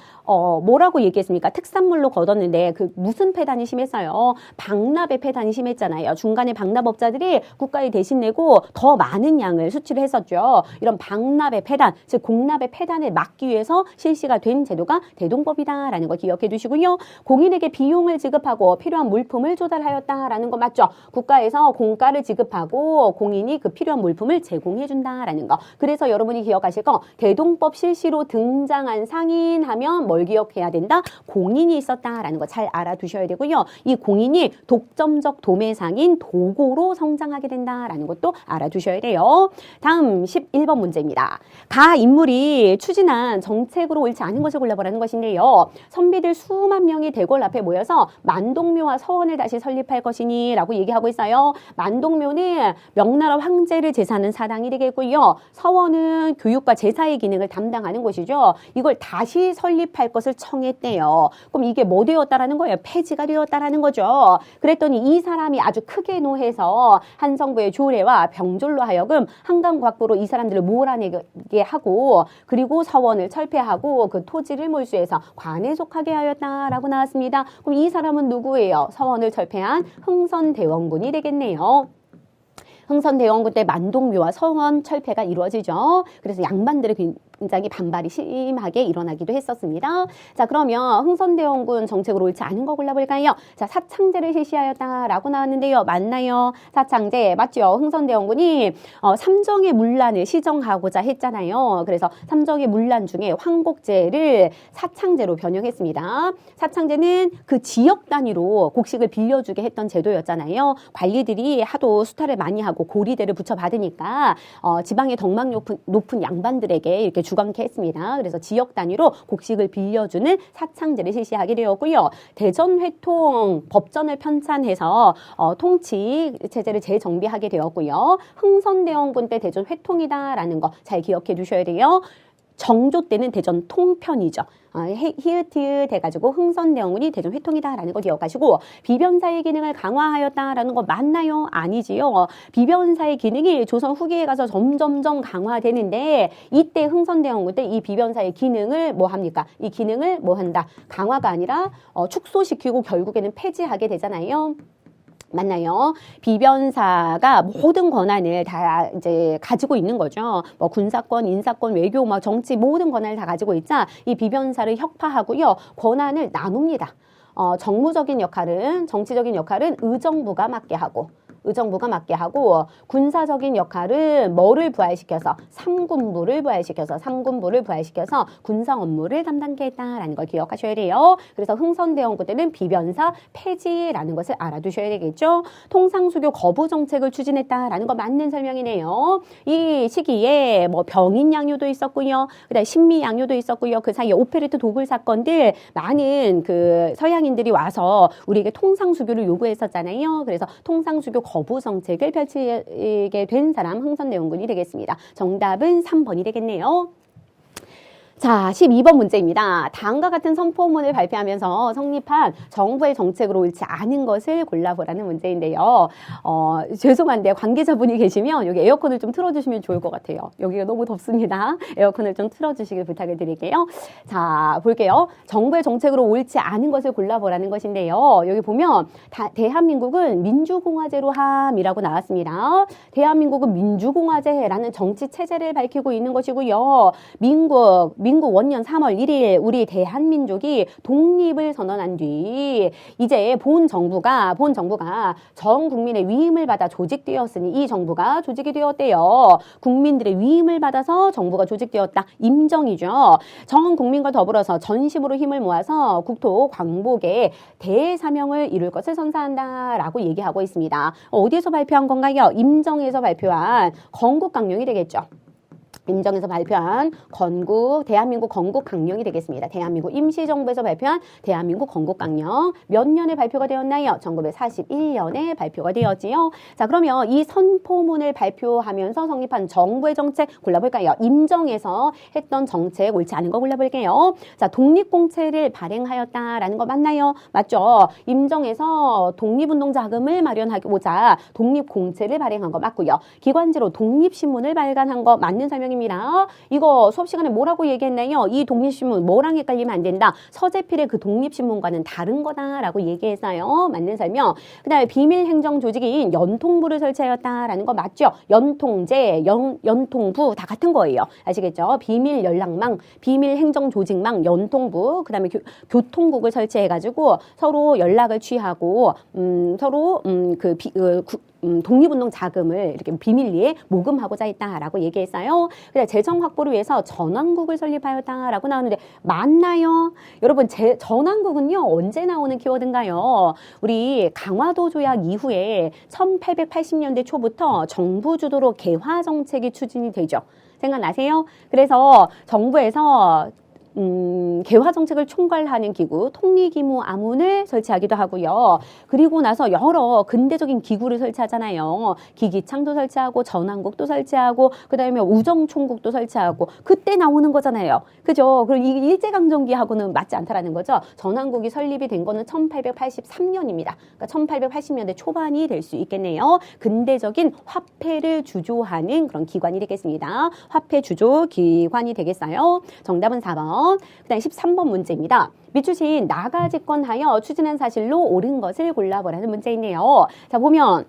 뭐라고 얘기했습니까? 특산물로 거뒀는데 그 무슨 폐단이 심했어요? 방납의 폐단이 심했잖아요. 중간에 방납업자들이 국가에 대신 내고 더 많은 양을 수출을 했었죠. 이런 방납의 폐단, 즉 공납의 폐단을 막기 위해서 실시가 된 제도가 대동법이다라는 거 기억해 두시고요. 공인에게 비용을 지급하고 필요한 물품을 조달하였다라는 거 맞죠? 국가에서 공가를 지급하고 공인이 그 필요한 물품을 제공해 준다라는 거. 그래서 여러분이 기억하실 거 대동법 실시로 등장한 상인 하면 뭘 기억해야 된다? 공인이 있었다라는 거 잘 알아두셔야 되고요. 이 공인이 독점적 도매상인 도고로 성장하게 된다라는 것도 알아두셔야 돼요. 다음 11번 문제입니다. 가 인물이 추진한 정책으로 옳지 않은 것을 골라보라는 것인데요. 선비들 수만 명이 대궐 앞에 모여서 만동묘와 서원을 다시 설립할 것이니 라고 얘기하고 있어요. 만동묘는 명나라 황제를 제사하는 사당이 되겠고요. 서원은 교육과 제사의 기능을 담당하는 곳이죠. 이걸 다시 설립할 것을 청했대요. 그럼 이게 뭐 되었다라는 거예요? 폐지가 되었다라는 거죠. 그랬더니 이 사람이 아주 크게 노해서 한성부의 조례와 병졸로 하여금 한강곽부로 이 사람들을 몰아내게 하고 그리고 서원을 철폐하고 그 토지를 몰수해서 관에 속하게 하였다라고 나왔습니다. 그럼 이 사람은 누구예요? 서원을 철폐한 흥선대원군이 되겠네요. 흥선대원군 때 만동묘와 서원 철폐가 이루어지죠. 그래서 양반들의 굉장히 반발이 심하게 일어나기도 했었습니다. 자, 그러면 흥선대원군 정책으로 옳지 않은 거 골라볼까요? 자, 사창제를 실시하였다라고 나왔는데요. 맞나요? 사창제 맞죠? 흥선대원군이 삼정의 문란을 시정하고자 했잖아요. 그래서 삼정의 문란 중에 황곡제를 사창제로 변형했습니다. 사창제는 그 지역 단위로 곡식을 빌려주게 했던 제도였잖아요. 관리들이 하도 수탈을 많이 하고 고리대를 붙여받으니까 지방의 덕망 높은 양반들에게 이렇게 주관케 했습니다. 그래서 지역 단위로 곡식을 빌려주는 사창제를 실시하게 되었고요. 대전회통 법전을 편찬해서 통치 체제를 재정비하게 되었고요. 흥선대원군 때 대전회통이다라는 거 잘 기억해 두셔야 돼요. 정조 때는 대전 통편이죠. 히읗히읗 해가지고 흥선대원군이 대전 회통이다라는 거 기억하시고 비변사의 기능을 강화하였다라는 거 맞나요? 아니지요. 비변사의 기능이 조선 후기에 가서 점점점 강화되는데 이때 흥선대원군 때 이 비변사의 기능을 뭐 합니까? 이 기능을 뭐 한다? 강화가 아니라 축소시키고 결국에는 폐지하게 되잖아요. 맞나요? 비변사가 모든 권한을 다 이제 가지고 있는 거죠. 뭐 군사권, 인사권, 외교, 뭐 정치 모든 권한을 다 가지고 있자 이 비변사를 혁파하고요. 권한을 나눕니다. 정무적인 역할은 정치적인 역할은 의정부가 맡게 하고 군사적인 역할은 뭐를 부활시켜서 삼군부를 부활시켜서 군사 업무를 담당케 했다라는 걸 기억하셔야 돼요. 그래서 흥선대원군 때는 비변사 폐지라는 것을 알아두셔야 되겠죠. 통상수교 거부 정책을 추진했다라는 거 맞는 설명이네요. 이 시기에 뭐 병인 양요도 있었고요. 그다음에 신미 양요도 있었고요. 그 사이에 오페레트 도굴 사건들 많은 그 서양인들이 와서 우리에게 통상수교를 요구했었잖아요. 그래서 통상수교 거부 정책을 펼치게 된 사람 흥선대원군이 되겠습니다. 정답은 3번이 되겠네요. 자, 12번 문제입니다. 다음과 같은 선포문을 발표하면서 성립한 정부의 정책으로 옳지 않은 것을 골라보라는 문제인데요. 죄송한데 관계자분이 계시면 여기 에어컨을 좀 틀어주시면 좋을 것 같아요. 여기가 너무 덥습니다. 에어컨을 좀 틀어주시길 부탁을 드릴게요. 자, 볼게요. 정부의 정책으로 옳지 않은 것을 골라보라는 것인데요. 여기 보면 대한민국은 민주공화제로 함이라고 나왔습니다. 대한민국은 민주공화제라는 정치 체제를 밝히고 있는 것이고요. 민국 원년 3월 1일 우리 대한민족이 독립을 선언한 뒤 이제 본 정부가 전 국민의 위임을 받아 조직되었으니 이 정부가 조직이 되었대요. 국민들의 위임을 받아서 정부가 조직되었다. 임정이죠. 전 국민과 더불어서 전심으로 힘을 모아서 국토 광복에 대사명을 이룰 것을 선사한다라고 얘기하고 있습니다. 어디에서 발표한 건가요? 임정에서 발표한 건국강령이 되겠죠. 임정에서 발표한 대한민국 건국강령이 되겠습니다. 대한민국 임시정부에서 발표한 대한민국 건국강령 몇 년에 발표가 되었나요? 1941년에 발표가 되었지요. 자, 그러면 이 선포문을 발표하면서 성립한 정부의 정책 골라볼까요? 임정에서 했던 정책 옳지 않은 거 골라볼게요. 자, 독립공채를 발행하였다라는 거 맞나요? 맞죠? 임정에서 독립운동 자금을 마련하고자 독립공채를 발행한 거 맞고요. 기관지로 독립신문을 발간한 거 맞는 설명입니다. 이거 수업 시간에 뭐라고 얘기했나요? 이 독립신문 뭐랑 헷갈리면 안 된다. 서재필의 그 독립신문과는 다른 거다라고 얘기했어요. 맞는 설명. 그 다음에 비밀행정조직인 연통부를 설치하였다라는 거 맞죠? 연통제, 연통부 다 같은 거예요. 아시겠죠? 비밀연락망, 비밀행정조직망, 연통부, 그 다음에 교통국을 설치해가지고 서로 연락을 취하고 서로 독립운동 자금을 이렇게 비밀리에 모금하고자 했다라고 얘기했어요. 그래서 재정 확보를 위해서 전왕국을 설립하였다라고 나오는데 맞나요? 여러분, 전왕국은요 언제 나오는 키워드인가요? 우리 강화도 조약 이후에 1880년대 초부터 정부 주도로 개화 정책이 추진이 되죠. 생각나세요? 그래서 정부에서 개화 정책을 총괄하는 기구 통리기무아문을 설치하기도 하고요. 그리고 나서 여러 근대적인 기구를 설치하잖아요. 기기창도 설치하고 전왕국도 설치하고 그다음에 우정총국도 설치하고 그때 나오는 거잖아요. 그죠? 그리고 이 일제강점기하고는 맞지 않다라는 거죠. 전왕국이 설립이 된 거는 1883년입니다. 그러니까 1880년대 초반이 될 수 있겠네요. 근대적인 화폐를 주조하는 그런 기관이 되겠습니다. 화폐 주조 기관이 되겠어요. 정답은 4번. 그다음 13번 문제입니다. 밑주신 나가 집권하여 추진한 사실로 옳은 것을 골라보라는 문제이네요. 자, 보면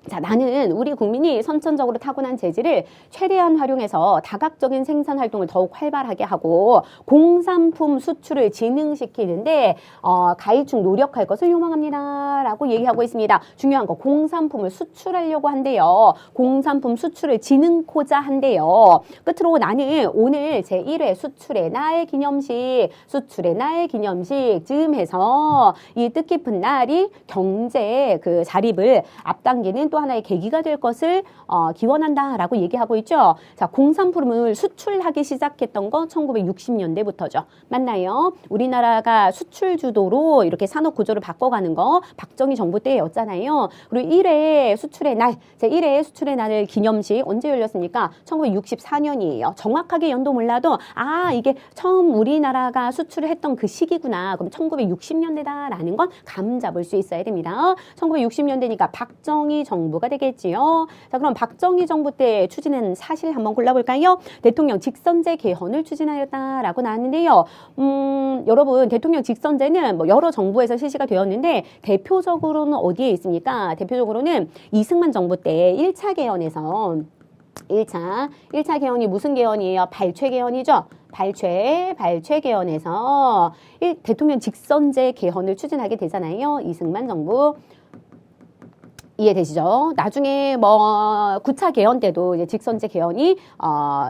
자, 나는 우리 국민이 선천적으로 타고난 재질을 최대한 활용해서 다각적인 생산 활동을 더욱 활발하게 하고 공산품 수출을 진흥시키는데 가이축 노력할 것을 요망합니다. 라고 얘기하고 있습니다. 중요한 거 공산품을 수출하려고 한대요. 공산품 수출을 진흥코자 한대요. 끝으로 나는 오늘 제1회 수출의 날 기념식 즈음 해서 이 뜻깊은 날이 경제 그 자립을 앞당기는 또 하나의 계기가 될 것을 기원한다라고 얘기하고 있죠. 자, 공산품을 수출하기 시작했던 건 1960년대부터죠. 맞나요? 우리나라가 수출 주도로 이렇게 산업 구조를 바꿔가는 거 박정희 정부 때였잖아요. 그리고 1회 수출의 날, 제1회 수출의 날을 기념식 언제 열렸습니까? 1964년이에요. 정확하게 연도 몰라도 이게 처음 우리나라가 수출을 했던 그 시기구나. 그럼 1960년대다라는 건 감 잡을 수 있어야 됩니다. 1960년대니까 박정희 정부가 되겠지요. 자, 그럼 박정희 정부 때 추진한 사실 한번 골라볼까요? 대통령 직선제 개헌을 추진하였다라고 나왔는데요. 여러분, 대통령 직선제는 뭐 여러 정부에서 실시가 되었는데 대표적으로는 어디에 있습니까? 대표적으로는 이승만 정부 때 1차 개헌에서 1차 개헌이 무슨 개헌이에요? 발췌 개헌이죠. 발췌 개헌에서 대통령 직선제 개헌을 추진하게 되잖아요. 이승만 정부. 이해되시죠? 나중에 뭐 9차 개헌 때도 이제 직선제 개헌이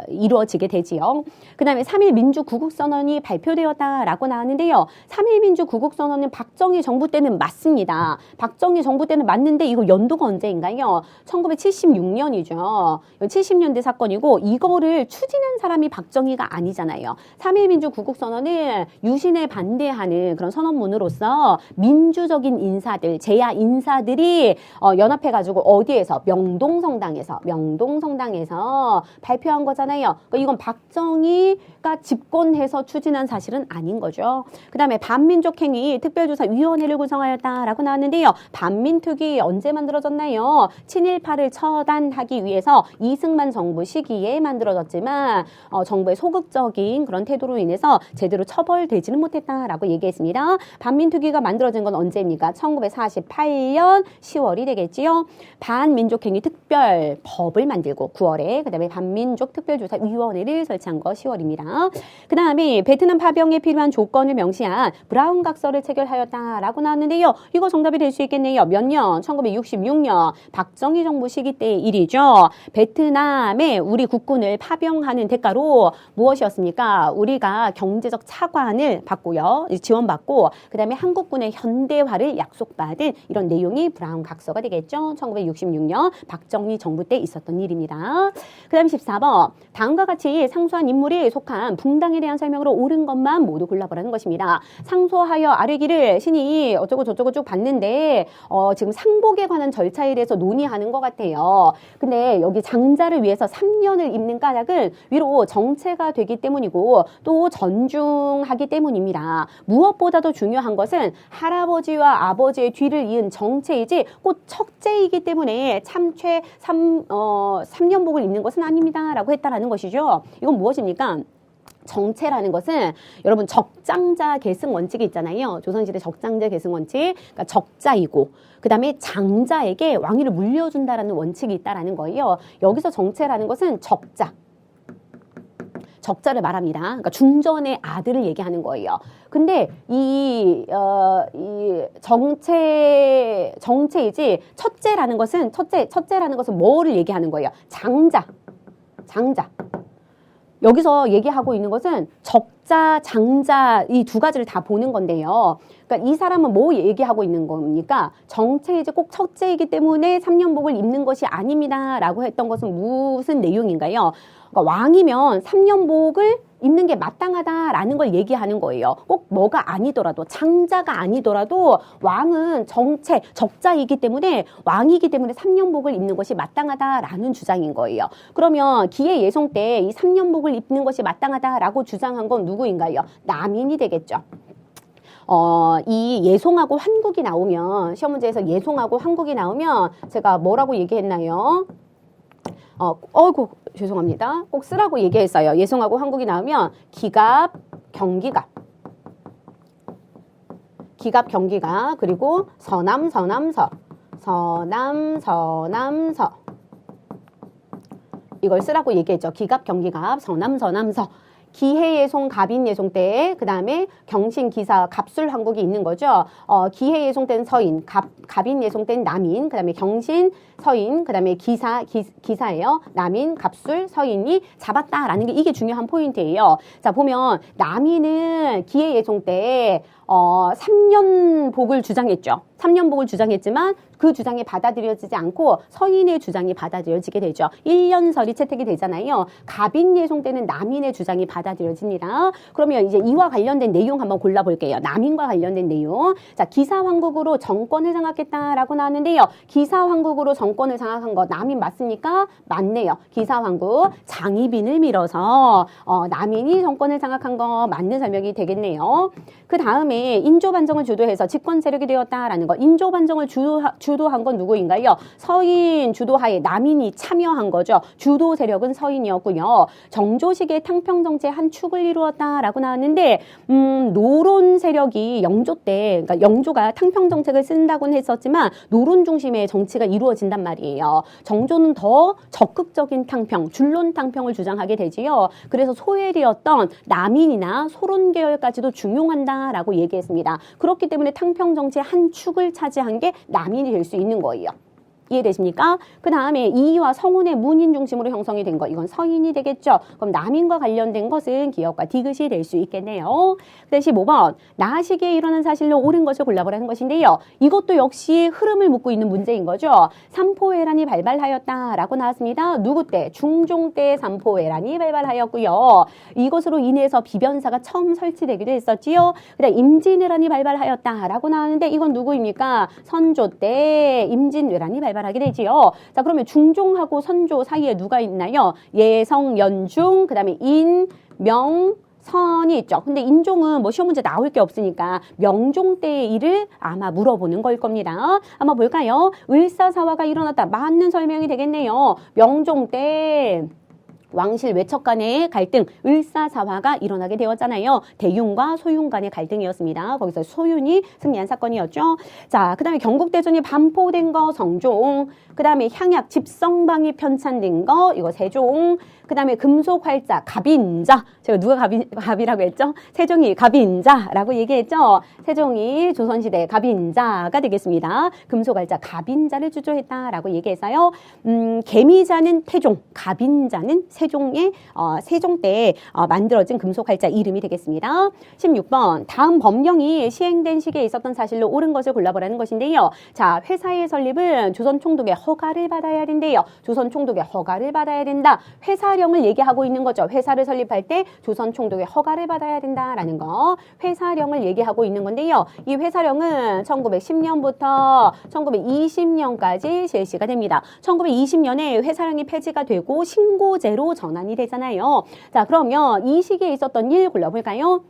이루어지게 되지요. 그 다음에 3.1 민주구국선언이 발표되었다라고 나왔는데요. 3.1 민주구국선언은 박정희 정부 때는 맞습니다. 박정희 정부 때는 맞는데 이거 연도가 언제인가요? 1976년이죠. 70년대 사건이고 이거를 추진한 사람이 박정희가 아니잖아요. 3.1 민주구국선언은 유신에 반대하는 그런 선언문으로서 민주적인 인사들, 제야 인사들이 연합해가지고 어디에서? 명동성당에서 발표한 거잖아요. 그러니까 이건 박정희가 집권해서 추진한 사실은 아닌 거죠. 그 다음에 반민족행위 특별조사위원회를 구성하였다라고 나왔는데요. 반민특위 언제 만들어졌나요? 친일파를 처단하기 위해서 이승만 정부 시기에 만들어졌지만 정부의 소극적인 그런 태도로 인해서 제대로 처벌되지는 못했다라고 얘기했습니다. 반민특위가 만들어진 건 언제입니까? 1948년 10월이 되겠지요. 반민족행위 특별법을 만들고 9월에 그다음에 반민족 특별조사위원회를 설치한 거 10월입니다. 그 다음에 베트남 파병에 필요한 조건을 명시한 브라운 각서를 체결하였다라고 나왔는데요. 이거 정답이 될 수 있겠네요. 몇 년? 1966년 박정희 정부 시기 때의 일이죠. 베트남에 우리 국군을 파병하는 대가로 무엇이었습니까? 우리가 경제적 차관을 받고요. 지원받고 그 다음에 한국군의 현대화를 약속받은 이런 내용이 브라운 각서가 되겠죠. 1966년 박정희 정부 때 있었던 일입니다. 그 다음 14번. 다음과 같이 상수한 인물이 속한 붕당에 대한 설명으로 옳은 것만 모두 골라보라는 것입니다. 상소하여 아뢰기를 신이 어쩌고 저쩌고 쭉 봤는데 지금 상복에 관한 절차에 대해서 논의하는 것 같아요. 근데 여기 장자를 위해서 3년을 입는 까닭은 위로 정체가 되기 때문이고 또 전중하기 때문입니다. 무엇보다도 중요한 것은 할아버지와 아버지의 뒤를 이은 정체이지 꼭 척제이기 때문에 참최 3년복을 입는 것은 아닙니다. 라고 했다라는 것이죠. 이건 무엇입니까? 정체라는 것은 여러분 적장자 계승 원칙이 있잖아요. 조선시대 적장자 계승 원칙. 그러니까 적자이고 그 다음에 장자에게 왕위를 물려준다라는 원칙이 있다라는 거예요. 여기서 정체라는 것은 적자. 적자를 말합니다. 그러니까 중전의 아들을 얘기하는 거예요. 근데 이 정체이지 첫째라는 것은 뭐를 얘기하는 거예요? 장자. 여기서 얘기하고 있는 것은 적자, 장자 이 두 가지를 다 보는 건데요. 그러니까 이 사람은 뭐 얘기하고 있는 겁니까? 정체이지 꼭 첫째이기 때문에 3년복을 입는 것이 아닙니다. 라고 했던 것은 무슨 내용인가요? 그러니까 왕이면 3년복을 입는 게 마땅하다라는 걸 얘기하는 거예요. 꼭 뭐가 아니더라도 장자가 아니더라도 왕은 적자이기 때문에 왕이기 때문에 3년복을 입는 것이 마땅하다라는 주장인 거예요. 그러면 기해 예송 때 이 3년복을 입는 것이 마땅하다라고 주장한 건 누구인가요? 남인이 되겠죠. 이 예송하고 환국이 나오면 시험 문제에서 예송하고 환국이 나오면 제가 뭐라고 얘기했나요? 죄송합니다. 꼭 쓰라고 얘기했어요. 예송하고 환국이 나오면 기갑, 경기갑, 그리고 서남, 이걸 쓰라고 얘기했죠. 기갑, 경기갑, 서남, 기해예송, 갑인예송 때 그 다음에 경신, 기사, 갑술 한국이 있는 거죠. 기해예송 때는 서인, 갑인예송 때는 남인, 그 다음에 경신, 서인, 그 다음에 기사예요. 남인, 갑술, 서인이 잡았다라는 게 이게 중요한 포인트예요. 자, 보면 남인은 기해예송 때 3년복을 주장했죠. 3년복을 주장했지만 그 주장이 받아들여지지 않고 서인의 주장이 받아들여지게 되죠. 1년설이 채택이 되잖아요. 갑인예송 때는 남인의 주장이 받아들여집니다. 그러면 이제 이와 관련된 내용 한번 골라볼게요. 남인과 관련된 내용. 자, 기사왕국으로 정권을 장악했다라고 나왔는데요. 기사왕국으로 정권을 장악한 거 남인 맞습니까? 맞네요. 기사왕국 장희빈을 밀어서 남인이 정권을 장악한 거 맞는 설명이 되겠네요. 그 다음에 인조반정을 주도해서 집권 세력이 되었다라는 거. 인조반정을 주도한 건 누구인가요? 서인 주도하에 남인이 참여한 거죠. 주도 세력은 서인이었고요. 정조식의 탕평정치의 한 축을 이루었다라고 나왔는데 노론 세력이 영조 때, 그러니까 영조가 탕평정책을 쓴다고는 했었지만 노론 중심의 정치가 이루어진단 말이에요. 정조는 더 적극적인 탕평, 줄론 탕평을 주장하게 되지요. 그래서 소엘이었던 남인이나 소론 계열까지도 중용한다라고 얘기했습니다. 그렇기 때문에 탕평 정치의 한 축을 차지한 게 남인이 될 수 있는 거예요. 이해되십니까? 그 다음에 이의와 성운의 문인 중심으로 형성이 된 거, 이건 서인이 되겠죠. 그럼 남인과 관련된 것은 기역과 디귿이 될 수 있겠네요. 그 다음 15번 나하 시기에 일어난 사실로 옳은 것을 골라보라는 것인데요. 이것도 역시 흐름을 묻고 있는 문제인 거죠. 삼포회란이 발발하였다라고 나왔습니다. 누구 때? 중종 때 삼포회란이 발발하였고요. 이것으로 인해서 비변사가 처음 설치되기도 했었지요. 그 다음 임진왜란이 발발하였다라고 나왔는데 이건 누구입니까? 선조 때 임진왜란이 발발하게 되지요. 자, 그러면 중종하고 선조 사이에 누가 있나요? 예성, 연중, 그 다음에 인, 명, 선이 있죠. 근데 인종은 뭐 시험 문제 나올 게 없으니까 명종 때의 일을 아마 물어보는 걸 겁니다. 한번 볼까요? 을사사화가 일어났다. 맞는 설명이 되겠네요. 명종 때 왕실 외척 간의 갈등, 을사사화가 일어나게 되었잖아요. 대윤과 소윤 간의 갈등이었습니다. 거기서 소윤이 승리한 사건이었죠. 자, 그 다음에 경국대전이 반포된 거 성종, 그 다음에 향약 집성방이 편찬된 거 이거 세종, 그 다음에 금속활자 갑인자, 제가 누가 갑이라고 했죠? 세종이 갑인자라고 얘기했죠. 세종이 조선시대 갑인자가 되겠습니다. 금속활자 갑인자를 주조했다라고 얘기해서요. 개미자는 태종, 갑인자는 세종의 세종 때 만들어진 금속활자 이름이 되겠습니다. 16번 다음 법령이 시행된 시기에 있었던 사실로 옳은 것을 골라보라는 것인데요. 자, 회사의 설립은 조선 총독의 허가를 받아야 된대요. 조선 총독의 허가를 받아야 된다. 회사령을 얘기하고 있는 거죠. 회사를 설립할 때 조선 총독의 허가를 받아야 된다라는 거. 회사령을 얘기하고 있는 건데요. 이 회사령은 1910년부터 1920년까지 실시가 됩니다. 1920년에 회사령이 폐지가 되고 신고제로 전환이 되잖아요. 자, 그러면 이 시기에 있었던 일 골라볼까요?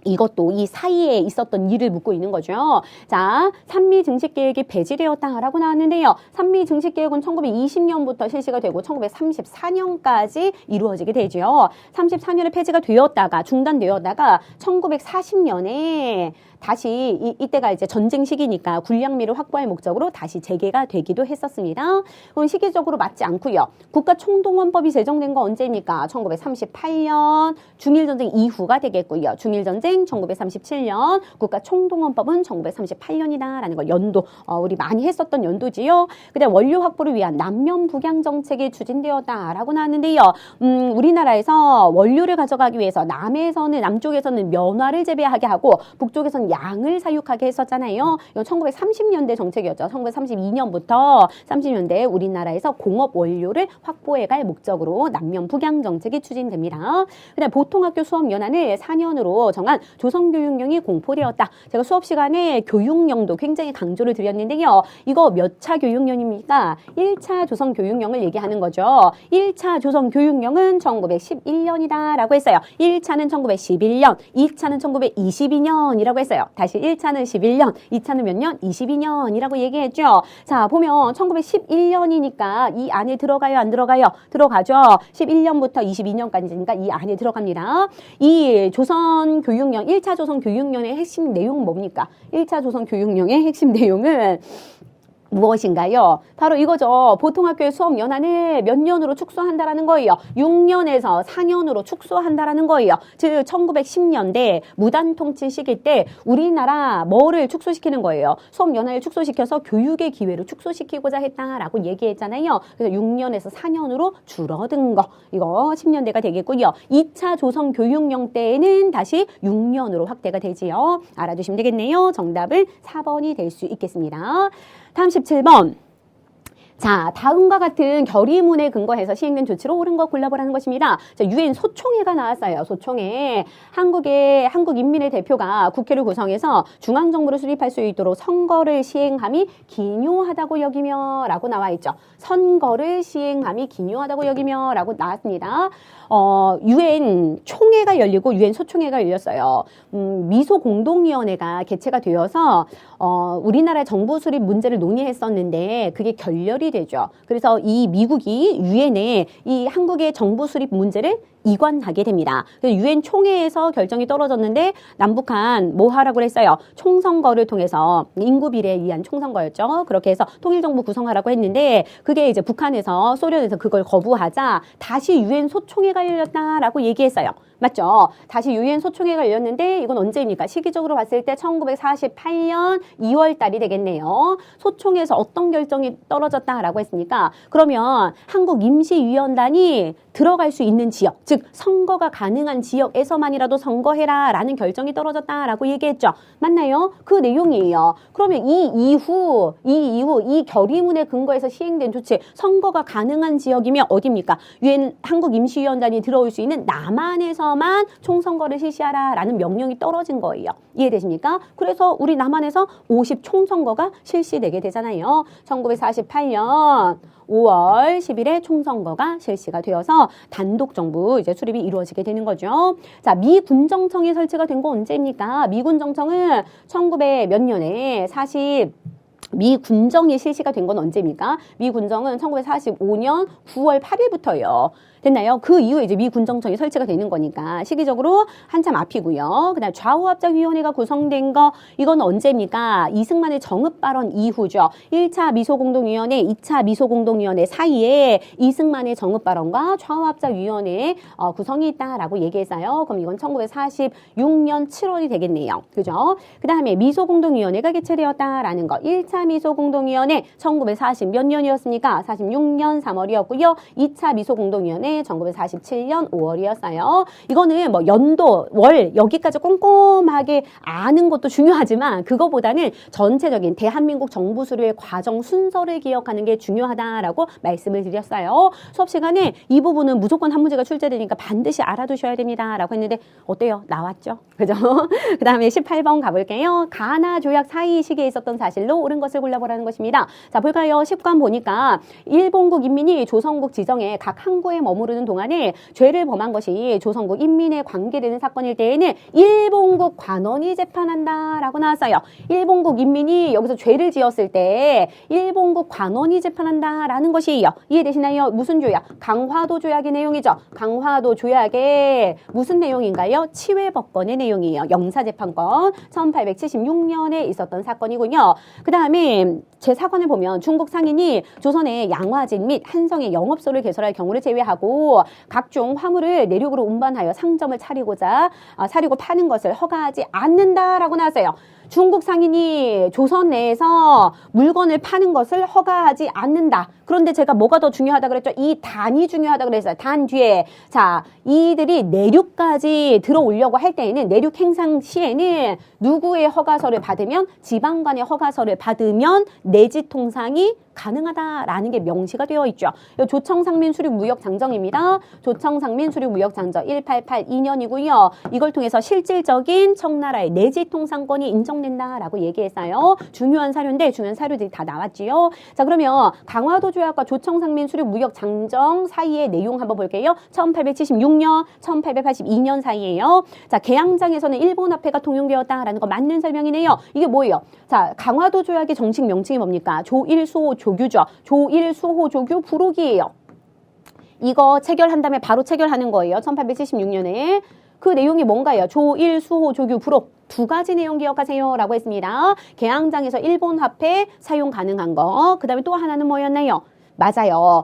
이것도 이 사이에 있었던 일을 묻고 있는 거죠. 자, 산미증식계획이 폐지되었다라고 나왔는데요. 산미증식계획은 1920년부터 실시가 되고 1934년까지 이루어지게 되죠. 34년에 폐지가 되었다가 중단되었다가 1940년에 다시 이때가 이제 전쟁 시기니까 군량미를 확보할 목적으로 다시 재개가 되기도 했었습니다. 그럼 시기적으로 맞지 않고요. 국가총동원법이 제정된 거 언제입니까? 1938년 중일전쟁 이후가 되겠고요. 중일전쟁 1937년, 국가총동원법은 1938년이다라는 거 연도 우리 많이 했었던 연도지요. 그다음 원료 확보를 위한 남면 북양 정책이 추진되었다라고 나왔는데요. 우리나라에서 원료를 가져가기 위해서 남쪽에서는 면화를 재배하게 하고 북쪽에서는 양을 사육하게 했었잖아요. 이건 1930년대 정책이었죠. 1932년부터 30년대 우리나라에서 공업 원료를 확보해갈 목적으로 남면 북양 정책이 추진됩니다. 그다음 보통학교 수업 연한을 4년으로 정한 조선교육령이 공포되었다. 제가 수업 시간에 교육령도 굉장히 강조를 드렸는데요. 이거 몇 차 교육령입니까? 1차 조선교육령을 얘기하는 거죠. 1차 조선교육령은 1911년이다라고 했어요. 1차는 1911년, 2차는 1922년이라고 했어요. 다시 1차는 11년, 2차는 몇 년? 22년이라고 얘기했죠. 자, 보면 1911년이니까 이 안에 들어가요, 안 들어가요? 들어가죠. 11년부터 22년까지니까 이 안에 들어갑니다. 이 조선교육령, 1차 조선교육령의 핵심 내용은 뭡니까? 1차 조선교육령의 핵심 내용은 무엇인가요? 바로 이거죠. 보통학교의 수업 연한을 몇 년으로 축소한다라는 거예요. 6년에서 4년으로 축소한다라는 거예요. 즉 1910년대 무단통치 시기 때 우리나라 뭐를 축소시키는 거예요? 수업 연한을 축소시켜서 교육의 기회를 축소시키고자 했다라고 얘기했잖아요. 그래서 6년에서 4년으로 줄어든 거. 이거 10년대가 되겠고요. 2차 조선교육령 때에는 다시 6년으로 확대가 되지요. 알아두시면 되겠네요. 정답은 4번이 될 수 있겠습니다. 다음 17번. 자, 다음과 같은 결의문에 근거해서 시행된 조치로 옳은 거 골라보라는 것입니다. 자, 유엔 소총회가 나왔어요. 소총회. 한국 인민의 대표가 국회를 구성해서 중앙정부를 수립할 수 있도록 선거를 시행함이 기묘하다고 여기며 라고 나와 있죠. 선거를 시행함이 기묘하다고 여기며 라고 나왔습니다. 유엔 총회가 열리고 유엔 소총회가 열렸어요. 미소공동위원회가 개최가 되어서 우리나라의 정부 수립 문제를 논의했었는데 그게 결렬이 되죠. 그래서 이 미국이 유엔에 이 한국의 정부 수립 문제를 이관하게 됩니다. 유엔 총회에서 결정이 떨어졌는데 남북한 뭐 하라고 했어요? 총선거를 통해서 인구 비례에 의한 총선거였죠. 그렇게 해서 통일정부 구성하라고 했는데 그게 이제 북한에서 소련에서 그걸 거부하자 다시 유엔 소총회가 열렸다라고 얘기했어요. 맞죠? 다시 유엔 소총회가 열렸는데 이건 언제입니까? 시기적으로 봤을 때 1948년 2월 달이 되겠네요. 소총회에서 어떤 결정이 떨어졌다라고 했습니까? 그러면 한국 임시위원단이 들어갈 수 있는 지역, 즉 선거가 가능한 지역에서만이라도 선거해라 라는 결정이 떨어졌다라고 얘기했죠. 맞나요? 그 내용이에요. 그러면 이 이후 이 결의문에 근거해서 시행된 조치, 선거가 가능한 지역이면 어디입니까? 유엔 한국 임시위원단이 들어올 수 있는 남한에서만 총선거를 실시하라 라는 명령이 떨어진 거예요. 이해되십니까? 그래서 우리 남한에서 50 총선거가 실시되게 되잖아요. 1948년 5월 10일에 총선거가 실시가 되어서 단독 정부 이제 수립이 이루어지게 되는 거죠. 자, 미 군정청이 설치가 된 거 언제입니까? 미 군정청은 1900 몇 년에 미 군정이 실시가 된 건 언제입니까? 미 군정은 1945년 9월 8일부터요. 됐나요? 그 이후에 이제 미 군정청이 설치가 되는 거니까 시기적으로 한참 앞이고요. 그다음 좌우합작위원회가 구성된 거 이건 언제입니까? 이승만의 정읍 발언 이후죠. 1차 미소공동위원회, 2차 미소공동위원회 사이에 이승만의 정읍 발언과 좌우합작위원회 구성이 있다라고 얘기했어요. 그럼 이건 1946년 7월이 되겠네요. 그죠? 그다음에 미소공동위원회가 개최되었다라는 거. 1차 미소공동위원회 1940 몇 년이었습니까? 46년 3월이었고요. 2차 미소공동위원회 1947년 5월이었어요. 이거는 뭐 연도, 월 여기까지 꼼꼼하게 아는 것도 중요하지만 그거보다는 전체적인 대한민국 정부 수립의 과정 순서를 기억하는 게 중요하다라고 말씀을 드렸어요. 수업 시간에 이 부분은 무조건 한 문제가 출제되니까 반드시 알아두셔야 됩니다라고 했는데 어때요? 나왔죠? 그죠? 그 다음에 18번 가볼게요. 가나 조약 사이 시기에 있었던 사실로 옳은 것을 골라보라는 것입니다. 자, 볼까요? 10관 보니까 일본국 인민이 조선국 지정에 각 항구에 머무 머무르는 동안에 죄를 범한 것이 조선국 인민에 관계되는 사건일 때에는 일본국 관원이 재판한다라고 나왔어요. 일본국 인민이 여기서 죄를 지었을 때 일본국 관원이 재판한다라는 것이에요. 이해되시나요? 무슨 조약? 강화도 조약의 내용이죠. 강화도 조약의 무슨 내용인가요? 치외법권의 내용이에요. 영사재판권 1876년에 있었던 사건이군요. 그 다음에 제 사건을 보면 중국 상인이 조선의 양화진 및 한성의 영업소를 개설할 경우를 제외하고 각종 화물을 내륙으로 운반하여 상점을 사리고 파는 것을 허가하지 않는다라고 나왔어요. 중국 상인이 조선 내에서 물건을 파는 것을 허가하지 않는다. 그런데 제가 뭐가 더 중요하다 그랬죠? 이 단이 중요하다 그랬어요. 단 뒤에. 자, 이들이 내륙까지 들어오려고 할 때에는 내륙 행상 시에는 누구의 허가서를 받으면 지방관의 허가서를 받으면 내지 통상이 가능하다라는 게 명시가 되어 있죠. 조청상민 수륙 무역 장정입니다. 조청상민 수륙 무역 장정 1882년이고요. 이걸 통해서 실질적인 청나라의 내지 통상권이 인정된다라고 얘기했어요. 중요한 사료인데 중요한 사료들이 다 나왔지요. 자, 그러면 강화도 조약과 조청상민 수륙 무역 장정 사이의 내용 한번 볼게요. 1876년, 1882년 사이에요. 자, 개항장에서는 일본 화폐가 통용되었다라는 거 맞는 설명이네요. 이게 뭐예요? 자, 강화도 조약의 정식 명칭이 뭡니까? 조일수호 조규죠. 조일수호 조규 부록이에요. 이거 체결한 다음에 바로 체결하는 거예요. 1876년에. 그 내용이 뭔가요? 조일수호 조규 부록. 두 가지 내용 기억하세요 라고 했습니다. 개항장에서 일본 화폐 사용 가능한 거. 그 다음에 또 하나는 뭐였나요? 맞아요.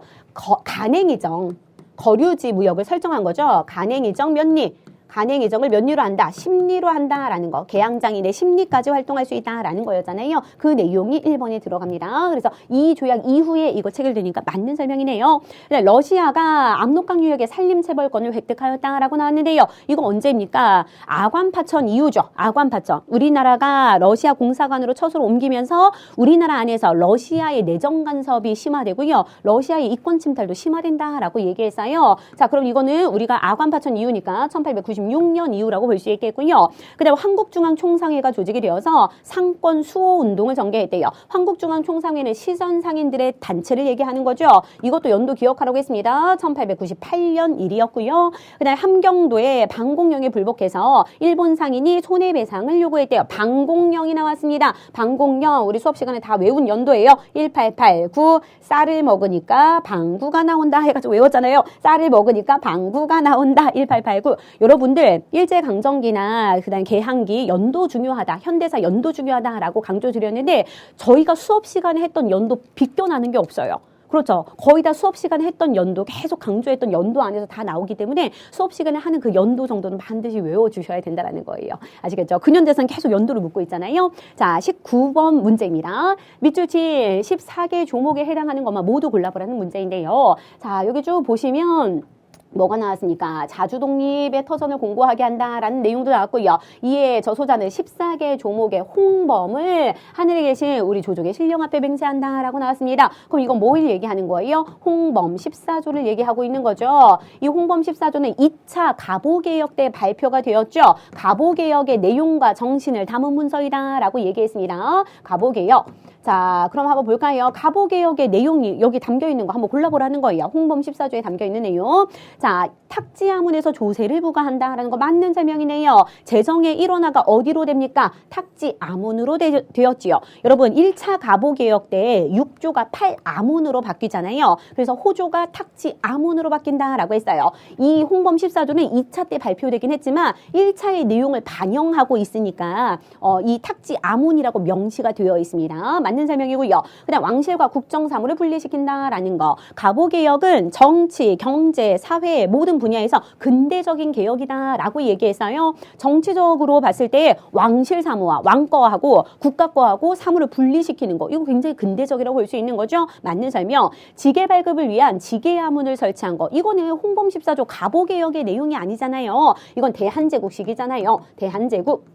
간행이정. 거류지 무역을 설정한 거죠. 간행이정 몇 리? 간행이정을 몇 리로 한다? 10리로 한다라는 거. 개항장이 내 10리까지 활동할 수 있다라는 거였잖아요. 그 내용이 1번에 들어갑니다. 그래서 이 조약 이후에 이거 체결되니까 맞는 설명이네요. 러시아가 압록강 유역의 산림체벌권을 획득하였다라고 나왔는데요. 이거 언제입니까? 아관파천 이후죠. 아관파천. 우리나라가 러시아 공사관으로 처소를 옮기면서 우리나라 안에서 러시아의 내정 간섭이 심화되고요. 러시아의 이권 침탈도 심화된다라고 얘기했어요. 자, 그럼 이거는 우리가 아관파천 이후니까 1896년 이후라고 볼 수 있겠군요. 그 다음 한국중앙총상회가 조직이 되어서 상권 수호 운동을 전개했대요. 한국중앙총상회는 시선 상인들의 단체를 얘기하는 거죠. 이것도 연도 기억하라고 했습니다. 1898년 일이었고요. 그 다음에 함경도에 방공령에 불복해서 일본 상인이 손해배상을 요구했대요. 방공령이 나왔습니다. 방공령 우리 수업 시간에 다 외운 연도예요. 1889 쌀을 먹으니까 방구가 나온다 해가지고 외웠잖아요. 쌀을 먹으니까 방구가 나온다. 1889 여러분들 일제강점기나 그다음 개항기 연도 중요하다. 현대사 연도 중요하다라고 강조드렸는데 저희가 수업 시간에 했던 연도 비껴나는 게 없어요. 그렇죠. 거의 다 수업 시간에 했던 연도 계속 강조했던 연도 안에서 다 나오기 때문에 수업 시간에 하는 그 연도 정도는 반드시 외워주셔야 된다는 거예요. 아시겠죠? 근현대사는 계속 연도를 묻고 있잖아요. 자, 19번 문제입니다. 밑줄 친 14개 조목에 해당하는 것만 모두 골라보라는 문제인데요. 자, 여기 쭉 보시면 뭐가 나왔습니까? 자주독립의 터전을 공고하게 한다라는 내용도 나왔고요. 이에 저소자는 14개 조목의 홍범을 하늘에 계신 우리 조족의 신령 앞에 맹세한다라고 나왔습니다. 그럼 이건 뭘 얘기하는 거예요? 홍범 14조를 얘기하고 있는 거죠. 이 홍범 14조는 2차 가보개혁 때 발표가 되었죠. 가보개혁의 내용과 정신을 담은 문서이다라고 얘기했습니다. 가보개혁. 자, 그럼 한번 볼까요? 가보개혁의 내용이 여기 담겨있는 거 한번 골라보라는 거예요. 홍범 14조에 담겨있는 내용. 자, 탁지아문에서 조세를 부과한다라는 거 맞는 설명이네요. 재정의 일원화가 어디로 됩니까? 탁지아문으로 되었지요. 여러분 1차 가보개혁 때 6조가 8아문으로 바뀌잖아요. 그래서 호조가 탁지아문으로 바뀐다라고 했어요. 이 홍범 14조는 2차 때 발표되긴 했지만 1차의 내용을 반영하고 있으니까 이 탁지아문이라고 명시가 되어 있습니다. 맞는 설명이고요. 그다음 왕실과 국정사무를 분리시킨다라는 거. 가보개혁은 정치, 경제, 사회 모든 분야에서 근대적인 개혁이다라고 얘기했어요. 정치적으로 봤을 때 왕실 사무와 왕거하고 국가거하고 사무를 분리시키는 거. 이거 굉장히 근대적이라고 볼 수 있는 거죠. 맞는 설명. 지계 발급을 위한 지계야문을 설치한 거. 이거는 홍범 14조 가보개혁의 내용이 아니잖아요. 이건 대한제국식이잖아요. 대한제국.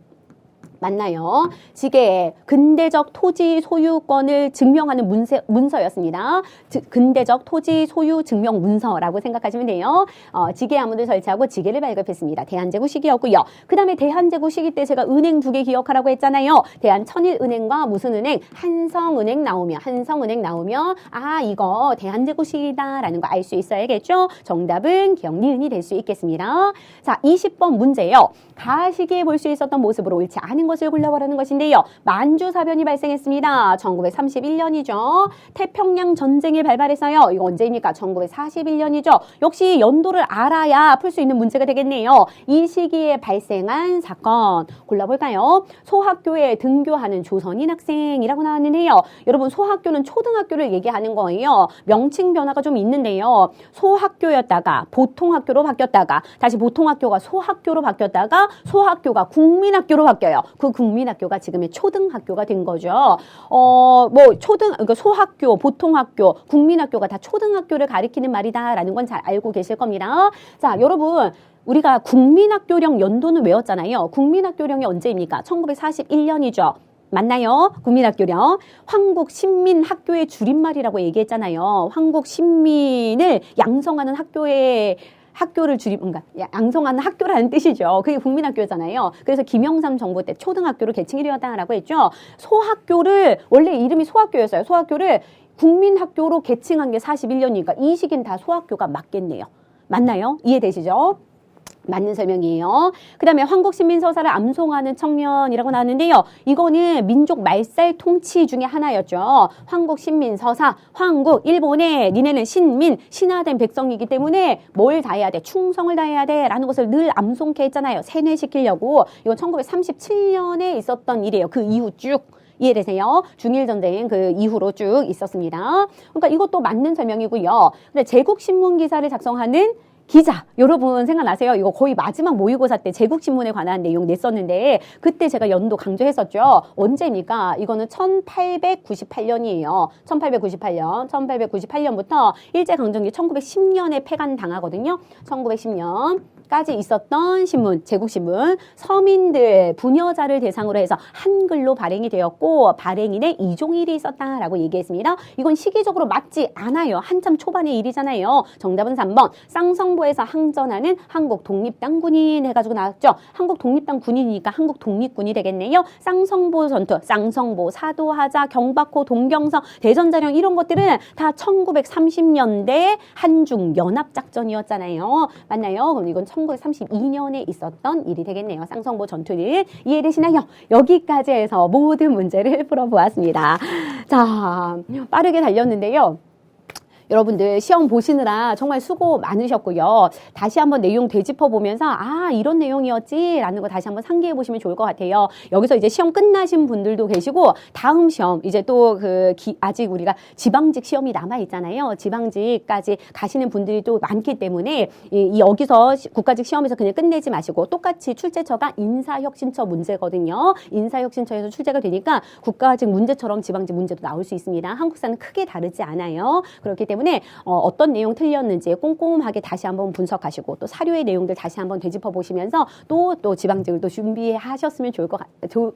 맞나요? 지게 근대적 토지 소유권을 증명하는 문서였습니다. 근대적 토지 소유 증명 문서라고 생각하시면 돼요. 지게 아문을 설치하고 지게를 발급했습니다. 대한제국 시기였고요. 그 다음에 대한제국 시기 때 제가 은행 두 개 기억하라고 했잖아요. 대한천일은행과 무슨 은행? 한성은행 나오면 아 이거 대한제국 시기다라는 거 알 수 있어야겠죠? 정답은 기억 니은이 될 수 있겠습니다. 자, 20번 문제예요. 가시기에 볼 수 있었던 모습으로 옳지 않은 것을 골라보라는 것인데요. 만주사변이 발생했습니다. 1931년이죠. 태평양 전쟁이 발발했어요. 이거 언제입니까? 1941년이죠. 역시 연도를 알아야 풀 수 있는 문제가 되겠네요. 이 시기에 발생한 사건 골라볼까요? 소학교에 등교하는 조선인 학생이라고 나왔는데요. 여러분 소학교는 초등학교를 얘기하는 거예요. 명칭 변화가 좀 있는데요. 소학교였다가 보통학교로 바뀌었다가 다시 보통학교가 소학교로 바뀌었다가 소학교가 국민학교로 바뀌어요. 그 국민학교가 지금의 초등학교가 된 거죠. 그러니까 소학교, 보통학교, 국민학교가 다 초등학교를 가리키는 말이다라는 건 잘 알고 계실 겁니다. 자, 여러분. 우리가 국민학교령 연도는 외웠잖아요. 국민학교령이 언제입니까? 1941년이죠. 맞나요? 국민학교령. 황국신민학교의 줄임말이라고 얘기했잖아요. 황국신민을 양성하는 양성하는 학교라는 뜻이죠. 그게 국민학교잖아요. 그래서 김영삼 정부 때 초등학교를 개칭이 되었다라고 했죠. 소학교를, 원래 이름이 소학교였어요. 소학교를 국민학교로 개칭한 게 41년이니까 이 시기는 다 소학교가 맞겠네요. 맞나요? 이해되시죠? 맞는 설명이에요. 그 다음에 황국신민서사를 암송하는 청년이라고 나왔는데요. 이거는 민족 말살 통치 중에 하나였죠. 황국신민서사, 황국, 일본에 니네는 신화된 백성이기 때문에 뭘 다해야 돼? 충성을 다해야 돼 라는 것을 늘 암송케 했잖아요. 세뇌시키려고. 이건 1937년에 있었던 일이에요. 그 이후 쭉. 이해되세요? 중일전쟁 그 이후로 쭉 있었습니다. 그러니까 이것도 맞는 설명이고요. 근데 제국신문 기사를 작성하는 기자, 여러분 생각나세요? 이거 거의 마지막 모의고사 때 제국신문에 관한 내용 냈었는데 그때 제가 연도 강조했었죠. 언제입니까? 이거는 1898년이에요. 1898년부터 일제강점기 1910년에 폐간당하거든요. 1910년까지 있었던 신문, 제국신문. 서민들, 부녀자를 대상으로 해서 한글로 발행이 되었고 발행인의 이종일이 있었다라고 얘기했습니다. 이건 시기적으로 맞지 않아요. 한참 초반의 일이잖아요. 정답은 3번. 쌍성보에서 항전하는 한국 독립당 군인 해가지고 나왔죠. 한국 독립당 군인이니까 한국 독립군이 되겠네요. 쌍성보 전투, 쌍성보, 사도하자, 경박호, 동경성, 대전자령 이런 것들은 다 1930년대 한중 연합작전이었잖아요. 맞나요? 그럼 이건 1932년에 있었던 일이 되겠네요. 쌍성보 전투를 이해되시나요? 여기까지 해서 모든 문제를 풀어보았습니다. 자, 빠르게 달렸는데요. 여러분들 시험 보시느라 정말 수고 많으셨고요. 다시 한번 내용 되짚어보면서 아 이런 내용이었지 라는 거 다시 한번 상기해 보시면 좋을 것 같아요. 여기서 이제 시험 끝나신 분들도 계시고 다음 시험 이제 또 아직 우리가 지방직 시험이 남아있잖아요. 지방직까지 가시는 분들이 또 많기 때문에 여기서 국가직 시험에서 그냥 끝내지 마시고 똑같이 출제처가 인사혁신처 문제거든요. 인사혁신처에서 출제가 되니까 국가직 문제처럼 지방직 문제도 나올 수 있습니다. 한국사는 크게 다르지 않아요. 그렇기 때문에 어떤 내용 틀렸는지 꼼꼼하게 다시 한번 분석하시고 또 사료의 내용들 다시 한번 되짚어 보시면서 또 지방직을 또 준비하셨으면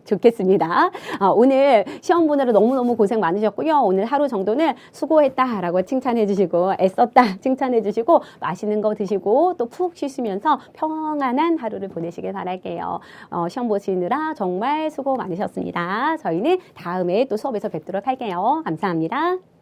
좋겠습니다. 오늘 시험 보느라 너무너무 고생 많으셨고요. 오늘 하루 정도는 수고했다라고 칭찬해 주시고 애썼다 칭찬해 주시고 맛있는 거 드시고 또 푹 쉬시면서 평안한 하루를 보내시길 바랄게요. 시험 보시느라 정말 수고 많으셨습니다. 저희는 다음에 또 수업에서 뵙도록 할게요. 감사합니다.